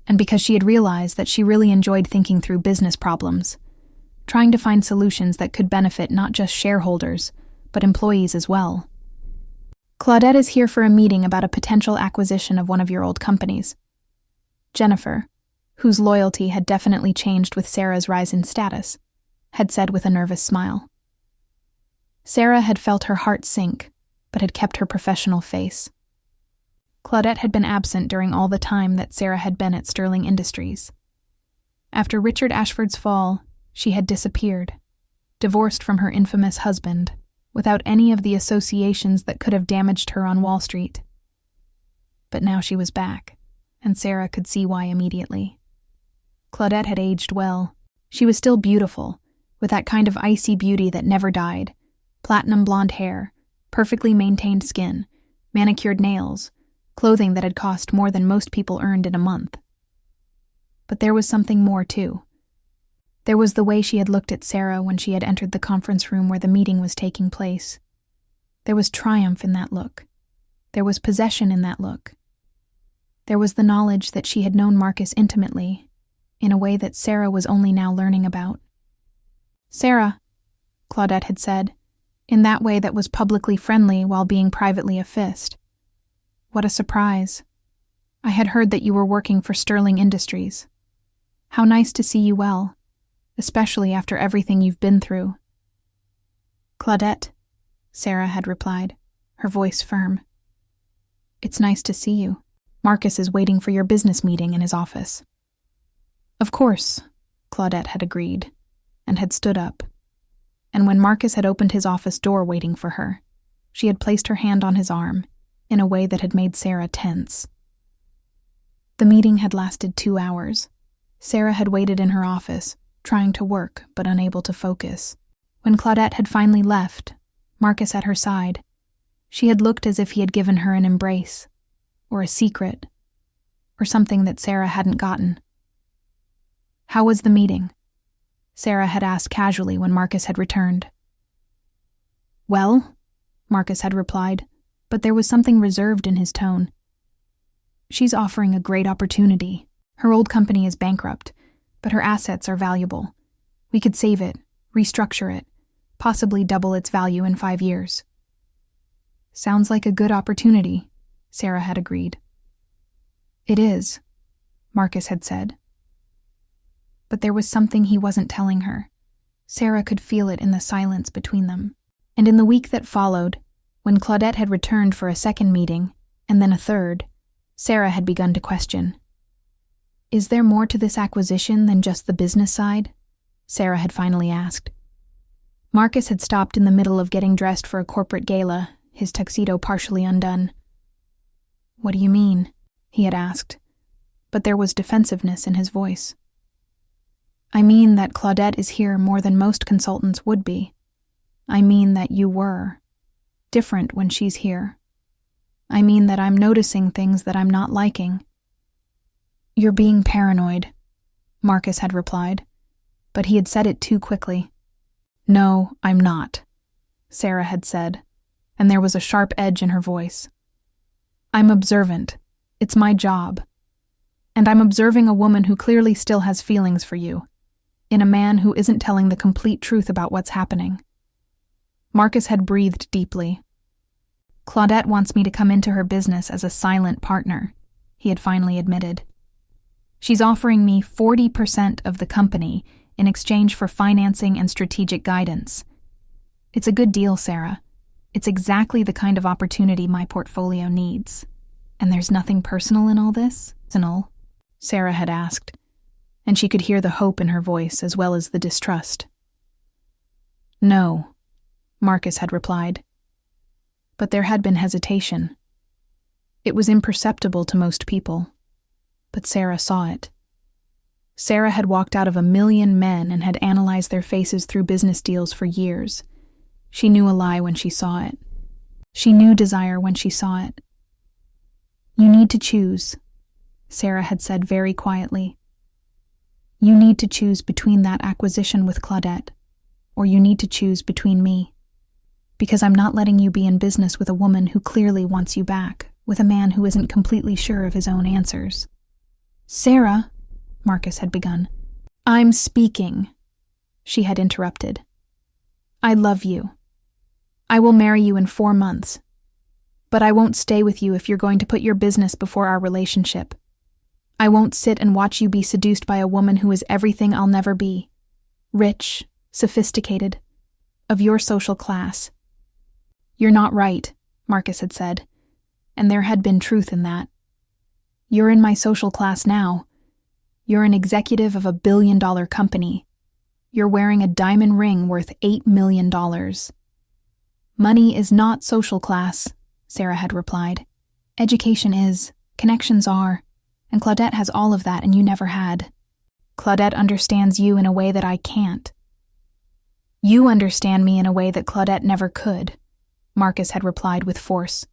and because she had realized that she really enjoyed thinking through business problems, trying to find solutions that could benefit not just shareholders, but employees as well. Claudette is here for a meeting about a potential acquisition of one of your old companies. Jennifer, whose loyalty had definitely changed with Sarah's rise in status, had said with a nervous smile. Sarah had felt her heart sink, but had kept her professional face. Claudette had been absent during all the time that Sarah had been at Sterling Industries. After Richard Ashford's fall, she had disappeared, divorced from her infamous husband, without any of the associations that could have damaged her on Wall Street. But now she was back, and Sarah could see why immediately. Claudette had aged well. She was still beautiful, with that kind of icy beauty that never died, platinum blonde hair, perfectly maintained skin, manicured nails, clothing that had cost more than most people earned in a month. But there was something more, too. There was the way she had looked at Sarah when she had entered the conference room where the meeting was taking place. There was triumph in that look. There was possession in that look. There was the knowledge that she had known Marcus intimately, in a way that Sarah was only now learning about. "Sarah," Claudette had said, in that way that was publicly friendly while being privately a fist. "What a surprise. I had heard that you were working for Sterling Industries. How nice to see you well, especially after everything you've been through." "Claudette," Sarah had replied, her voice firm. "It's nice to see you. Marcus is waiting for your business meeting in his office." "Of course," Claudette had agreed, and had stood up. And when Marcus had opened his office door waiting for her, she had placed her hand on his arm, in a way that had made Sarah tense. The meeting had lasted 2 hours. Sarah had waited in her office, trying to work but unable to focus. When Claudette had finally left, Marcus at her side, she had looked as if he had given her an embrace, or a secret, or something that Sarah hadn't gotten. "How was the meeting?" Sarah had asked casually when Marcus had returned. "Well," Marcus had replied, but there was something reserved in his tone. "She's offering a great opportunity. Her old company is bankrupt, but her assets are valuable. We could save it, restructure it, possibly double its value in 5 years." "Sounds like a good opportunity," Sarah had agreed. "It is," Marcus had said. But there was something he wasn't telling her, Sarah could feel it in the silence between them. And in the week that followed, when Claudette had returned for a second meeting, and then a third, Sarah had begun to question. "Is there more to this acquisition than just the business side?" Sarah had finally asked. Marcus had stopped in the middle of getting dressed for a corporate gala, his tuxedo partially undone. "What do you mean?" he had asked, but there was defensiveness in his voice. "I mean that Claudette is here more than most consultants would be. I mean that you were different when she's here. I mean that I'm noticing things that I'm not liking." "You're being paranoid," Marcus had replied, but he had said it too quickly. "No, I'm not," Sarah had said, and there was a sharp edge in her voice. "I'm observant. It's my job. And I'm observing a woman who clearly still has feelings for you, in a man who isn't telling the complete truth about what's happening." Marcus had breathed deeply. "Claudette wants me to come into her business as a silent partner," he had finally admitted. "She's offering me 40% of the company in exchange for financing and strategic guidance. It's a good deal, Sarah. It's exactly the kind of opportunity my portfolio needs." "And there's nothing personal in all this, Sarah had asked, and she could hear the hope in her voice as well as the distrust. "No," Marcus had replied. But there had been hesitation. It was imperceptible to most people, but Sarah saw it. Sarah had walked out of 1,000,000 men and had analyzed their faces through business deals for years. She knew a lie when she saw it. She knew desire when she saw it. "You need to choose," Sarah had said very quietly. "You need to choose between that acquisition with Claudette, or you need to choose between me. Because I'm not letting you be in business with a woman who clearly wants you back, with a man who isn't completely sure of his own answers." "Sarah," Marcus had begun. "I'm speaking," she had interrupted. "I love you. I will marry you in 4 months. But I won't stay with you if you're going to put your business before our relationship. I won't sit and watch you be seduced by a woman who is everything I'll never be. Rich, sophisticated, of your social class." "You're not right," Marcus had said, and there had been truth in that. "You're in my social class now. You're an executive of a billion-dollar company. You're wearing a diamond ring worth $8 million. "Money is not social class," Sarah had replied. "Education is, connections are, and Claudette has all of that and you never had. Claudette understands you in a way that I can't." "You understand me in a way that Claudette never could," Marcus had replied with force.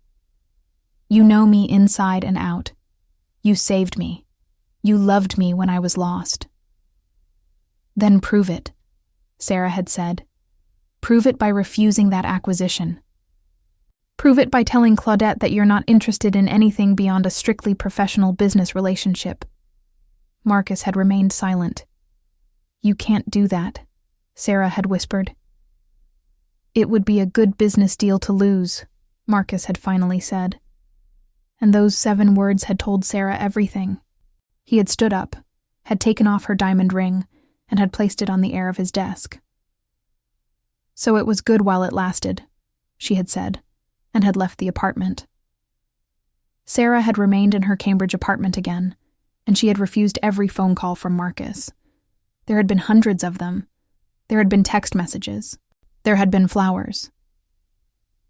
"You know me inside and out. You saved me. You loved me when I was lost." "Then prove it," Sarah had said. "Prove it by refusing that acquisition. Prove it by telling Claudette that you're not interested in anything beyond a strictly professional business relationship." Marcus had remained silent. "You can't do that," Sarah had whispered. "It would be a good business deal to lose," Marcus had finally said. And those 7 words had told Sarah everything. He had stood up, had taken off her diamond ring, and had placed it on the air of his desk. "So it was good while it lasted," she had said, and had left the apartment. Sarah had remained in her Cambridge apartment again, and she had refused every phone call from Marcus. There had been hundreds of them. There had been text messages. There had been flowers.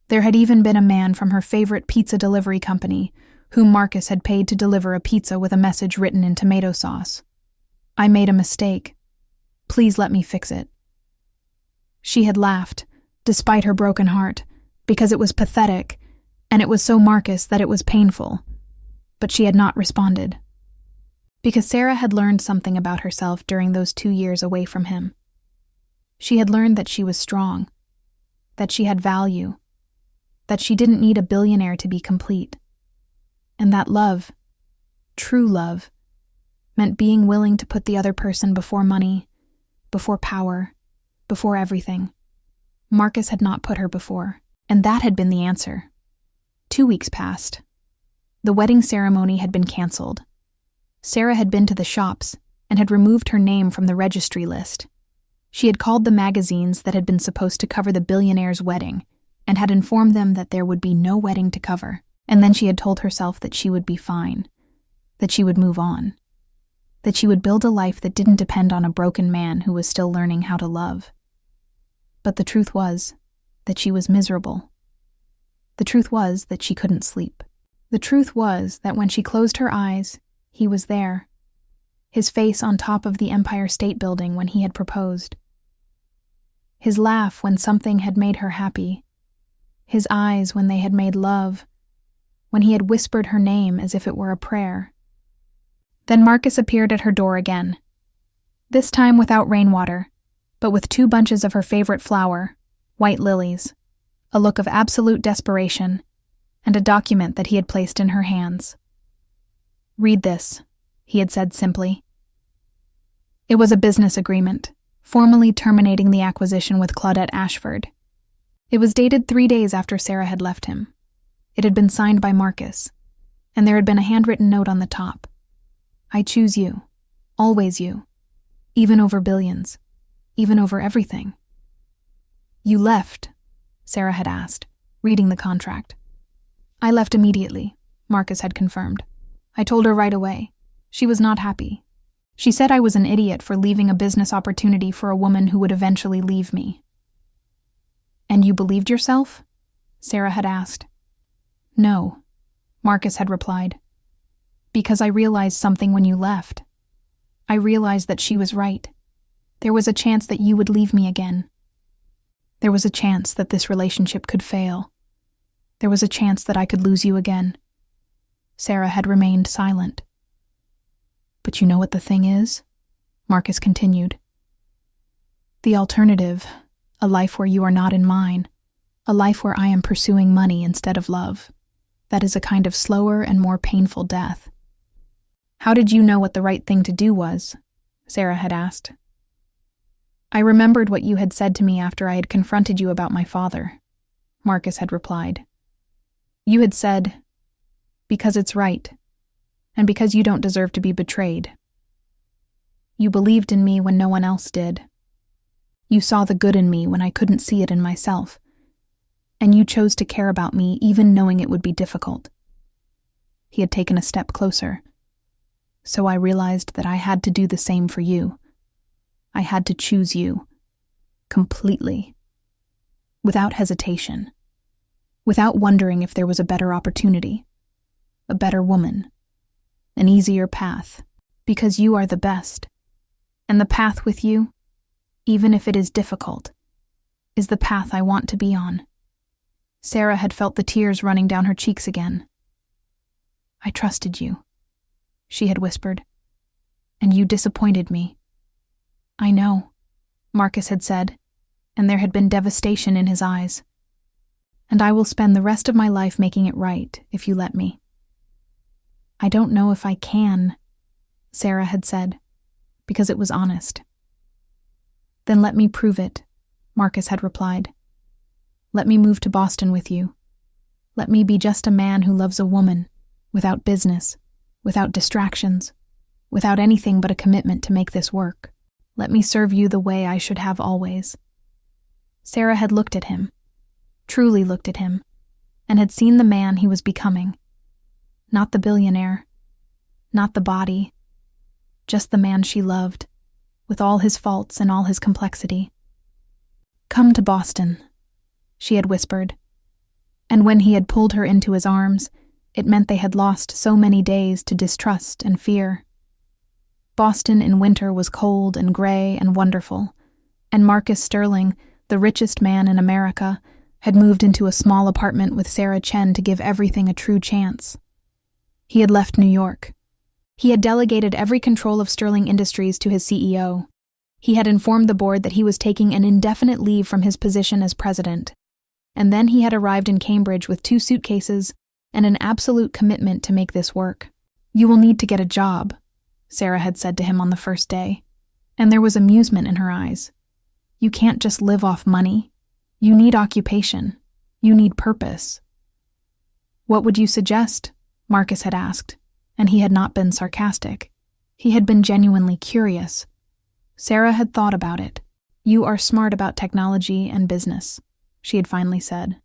There had even been a man from her favorite pizza delivery company whom Marcus had paid to deliver a pizza with a message written in tomato sauce. "I made a mistake. Please let me fix it." She had laughed, despite her broken heart, because it was pathetic, and it was so Marcus that it was painful. But she had not responded. Because Sarah had learned something about herself during those 2 years away from him. She had learned that she was strong, that she had value, that she didn't need a billionaire to be complete, and that love, true love, meant being willing to put the other person before money, before power, before everything. Marcus had not put her before, and that had been the answer. 2 weeks passed. The wedding ceremony had been canceled. Sarah had been to the shops and had removed her name from the registry list. She had called the magazines that had been supposed to cover the billionaire's wedding and had informed them that there would be no wedding to cover. And then she had told herself that she would be fine, that she would move on, that she would build a life that didn't depend on a broken man who was still learning how to love. But the truth was that she was miserable. The truth was that she couldn't sleep. The truth was that when she closed her eyes, he was there, his face on top of the Empire State Building when he had proposed, his laugh when something had made her happy, his eyes when they had made love, when he had whispered her name as if it were a prayer. Then Marcus appeared at her door again, this time without rainwater, but with 2 bunches of her favorite flower, white lilies, a look of absolute desperation, and a document that he had placed in her hands. "Read this," he had said simply. It was a business agreement, formally terminating the acquisition with Claudette Ashford. It was dated 3 days after Sarah had left him. It had been signed by Marcus, and there had been a handwritten note on the top. "I choose you, always you, even over billions, even over everything." "You left?" Sarah had asked, reading the contract. "I left immediately," Marcus had confirmed. "I told her right away. She was not happy. She said I was an idiot for leaving a business opportunity for a woman who would eventually leave me." "And you believed yourself?" Sarah had asked. "No," Marcus had replied. "Because I realized something when you left. I realized that she was right. There was a chance that you would leave me again. There was a chance that this relationship could fail. There was a chance that I could lose you again." Sarah had remained silent. "But you know what the thing is?" Marcus continued. "The alternative, a life where you are not in mine, a life where I am pursuing money instead of love, that is a kind of slower and more painful death." "How did you know what the right thing to do was?" Sarah had asked. "I remembered what you had said to me after I had confronted you about my father," Marcus had replied. "You had said, 'Because it's right, and because you don't deserve to be betrayed.' You believed in me when no one else did. You saw the good in me when I couldn't see it in myself, and you chose to care about me even knowing it would be difficult." He had taken a step closer. "So I realized that I had to do the same for you. I had to choose you, completely, without hesitation, without wondering if there was a better opportunity, a better woman, an easier path, because you are the best, and the path with you, even if it is difficult, is the path I want to be on." Sarah had felt the tears running down her cheeks again. "I trusted you," she had whispered, "and you disappointed me." "I know," Marcus had said, and there had been devastation in his eyes. "And I will spend the rest of my life making it right, if you let me." "I don't know if I can," Sarah had said, because it was honest. "Then let me prove it," Marcus had replied. "Let me move to Boston with you. Let me be just a man who loves a woman, without business, without distractions, without anything but a commitment to make this work. Let me serve you the way I should have always." Sarah had looked at him, truly looked at him, and had seen the man he was becoming. Not the billionaire, not the body, just the man she loved, with all his faults and all his complexity. "Come to Boston," she had whispered, and when he had pulled her into his arms, it meant they had lost so many days to distrust and fear. Boston in winter was cold and gray and wonderful, and Marcus Sterling, the richest man in America, had moved into a small apartment with Sarah Chen to give everything a true chance. He had left New York. He had delegated every control of Sterling Industries to his CEO. He had informed the board that he was taking an indefinite leave from his position as president. And then he had arrived in Cambridge with 2 suitcases and an absolute commitment to make this work. "You will need to get a job," Sarah had said to him on the first day, and there was amusement in her eyes. "You can't just live off money. You need occupation. You need purpose." "What would you suggest?" Marcus had asked, and he had not been sarcastic. He had been genuinely curious. Sarah had thought about it. "You are smart about technology and business," she had finally said.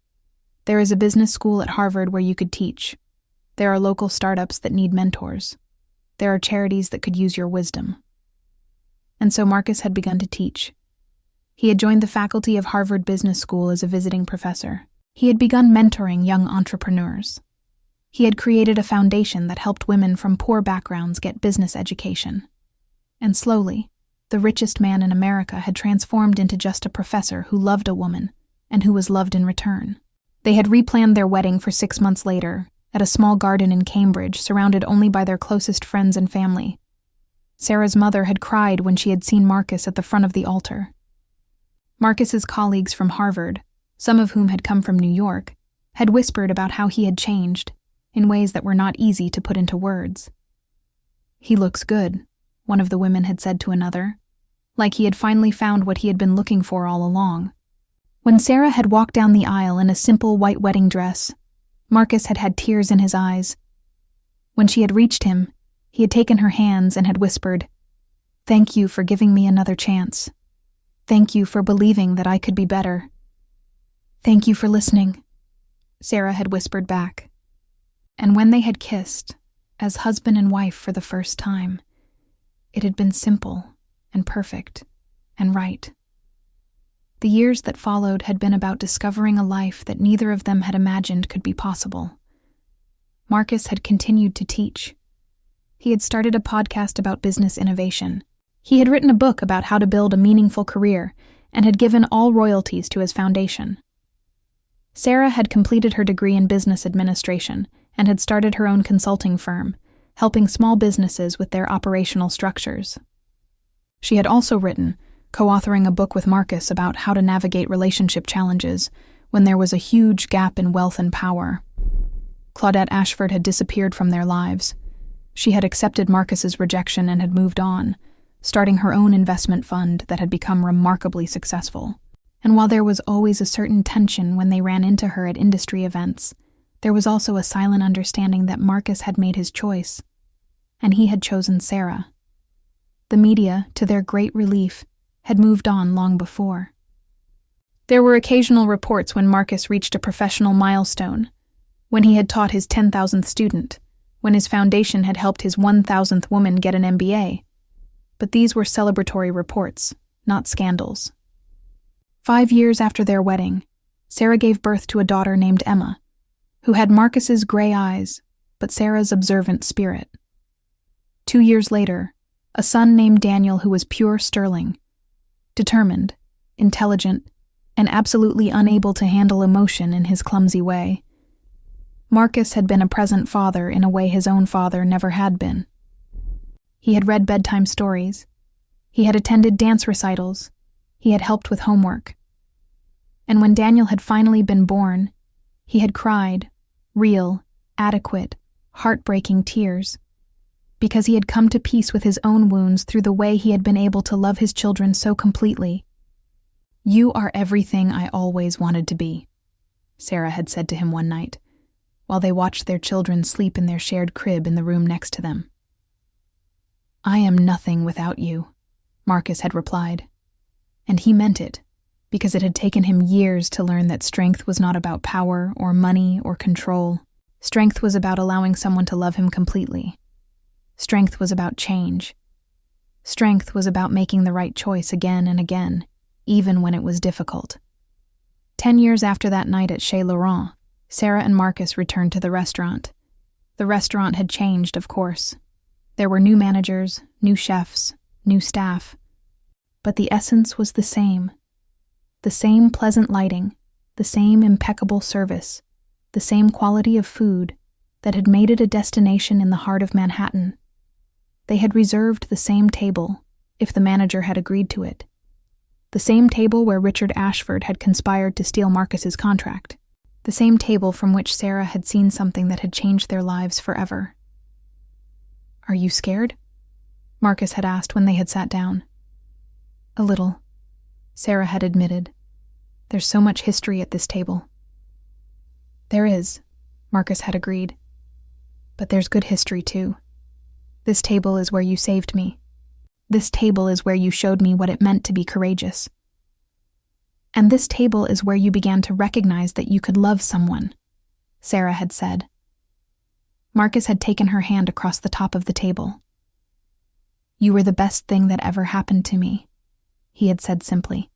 "There is a business school at Harvard where you could teach. There are local startups that need mentors. There are charities that could use your wisdom." And so Marcus had begun to teach. He had joined the faculty of Harvard Business School as a visiting professor. He had begun mentoring young entrepreneurs. He had created a foundation that helped women from poor backgrounds get business education. And slowly, the richest man in America had transformed into just a professor who loved a woman and who was loved in return. They had replanned their wedding for 6 months later, at a small garden in Cambridge, surrounded only by their closest friends and family. Sarah's mother had cried when she had seen Marcus at the front of the altar. Marcus's colleagues from Harvard, some of whom had come from New York, had whispered about how he had changed, in ways that were not easy to put into words. "He looks good," one of the women had said to another, like he had finally found what he had been looking for all along. When Sarah had walked down the aisle in a simple white wedding dress, Marcus had had tears in his eyes. When she had reached him, he had taken her hands and had whispered, "Thank you for giving me another chance. Thank you for believing that I could be better. Thank you for listening," Sarah had whispered back. And when they had kissed, as husband and wife for the first time, it had been simple and perfect and right. The years that followed had been about discovering a life that neither of them had imagined could be possible. Marcus had continued to teach. He had started a podcast about business innovation. He had written a book about how to build a meaningful career and had given all royalties to his foundation. Sarah had completed her degree in business administration and had started her own consulting firm, helping small businesses with their operational structures. She had also written, co-authoring a book with Marcus about how to navigate relationship challenges when there was a huge gap in wealth and power. Claudette Ashford had disappeared from their lives. She had accepted Marcus's rejection and had moved on, starting her own investment fund that had become remarkably successful. And while there was always a certain tension when they ran into her at industry events, there was also a silent understanding that Marcus had made his choice, and he had chosen Sarah. The media, to their great relief, had moved on long before. There were occasional reports when Marcus reached a professional milestone, when he had taught his 10,000th student, when his foundation had helped his 1,000th woman get an MBA. But these were celebratory reports, not scandals. 5 years after their wedding, Sarah gave birth to a daughter named Emma, who had Marcus's gray eyes, but Sarah's observant spirit. 2 years later, a son named Daniel who was pure sterling, determined, intelligent, and absolutely unable to handle emotion in his clumsy way. Marcus had been a present father in a way his own father never had been. He had read bedtime stories. He had attended dance recitals. He had helped with homework. And when Daniel had finally been born, he had cried, real, adequate, heartbreaking tears, because he had come to peace with his own wounds through the way he had been able to love his children so completely. "You are everything I always wanted to be," Sarah had said to him one night, while they watched their children sleep in their shared crib in the room next to them. "I am nothing without you," Marcus had replied. And he meant it, because it had taken him years to learn that strength was not about power or money or control. Strength was about allowing someone to love him completely. Strength was about change. Strength was about making the right choice again and again, even when it was difficult. 10 years after that night at Chez Laurent, Sarah and Marcus returned to the restaurant. The restaurant had changed, of course. There were new managers, new chefs, new staff. But the essence was the same. The same pleasant lighting, the same impeccable service, the same quality of food that had made it a destination in the heart of Manhattan. They had reserved the same table, if the manager had agreed to it. The same table where Richard Ashford had conspired to steal Marcus's contract. The same table from which Sarah had seen something that had changed their lives forever. "Are you scared?" Marcus had asked when they had sat down. "A little," Sarah had admitted. "There's so much history at this table." "There is," Marcus had agreed. "But there's good history too. This table is where you saved me. This table is where you showed me what it meant to be courageous, And this table is where you began to recognize that you could love someone, Sarah had said. Marcus had taken her hand across the top of the table. You were the best thing that ever happened to me, he had said simply.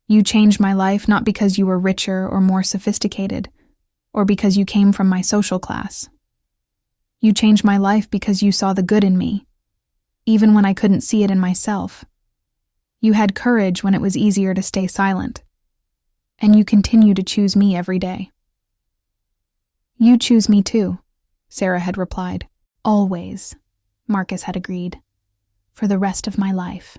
You changed my life not because you were richer or more sophisticated, or because you came from my social class. You changed my life because you saw the good in me, even when I couldn't see it in myself. You had courage when it was easier to stay silent, and you continue to choose me every day. You choose me too, Sarah had replied. Always, Marcus had agreed, for the rest of my life.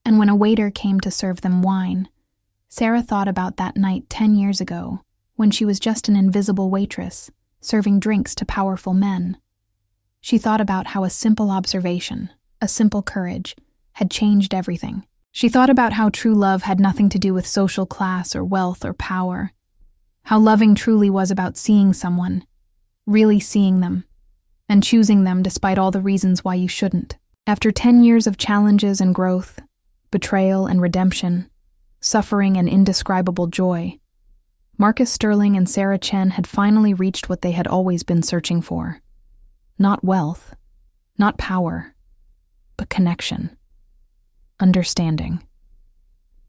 And when a waiter came to serve them wine, Sarah thought about that night 10 years ago, when she was just an invisible waitress, serving drinks to powerful men. She thought about how a simple observation, a simple courage, had changed everything. She thought about how true love had nothing to do with social class or wealth or power. How loving truly was about seeing someone, really seeing them, and choosing them despite all the reasons why you shouldn't. After 10 years of challenges and growth, betrayal and redemption, suffering and indescribable joy, Marcus Sterling and Sarah Chen had finally reached what they had always been searching for. Not wealth, not power, but connection, understanding.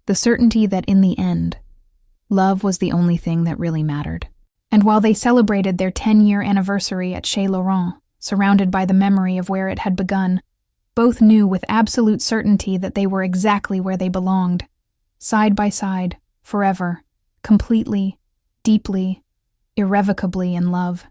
The certainty that in the end, love was the only thing that really mattered. And while they celebrated their 10-year anniversary at Chez Laurent, surrounded by the memory of where it had begun, both knew with absolute certainty that they were exactly where they belonged, side by side, forever, completely, deeply, irrevocably in love.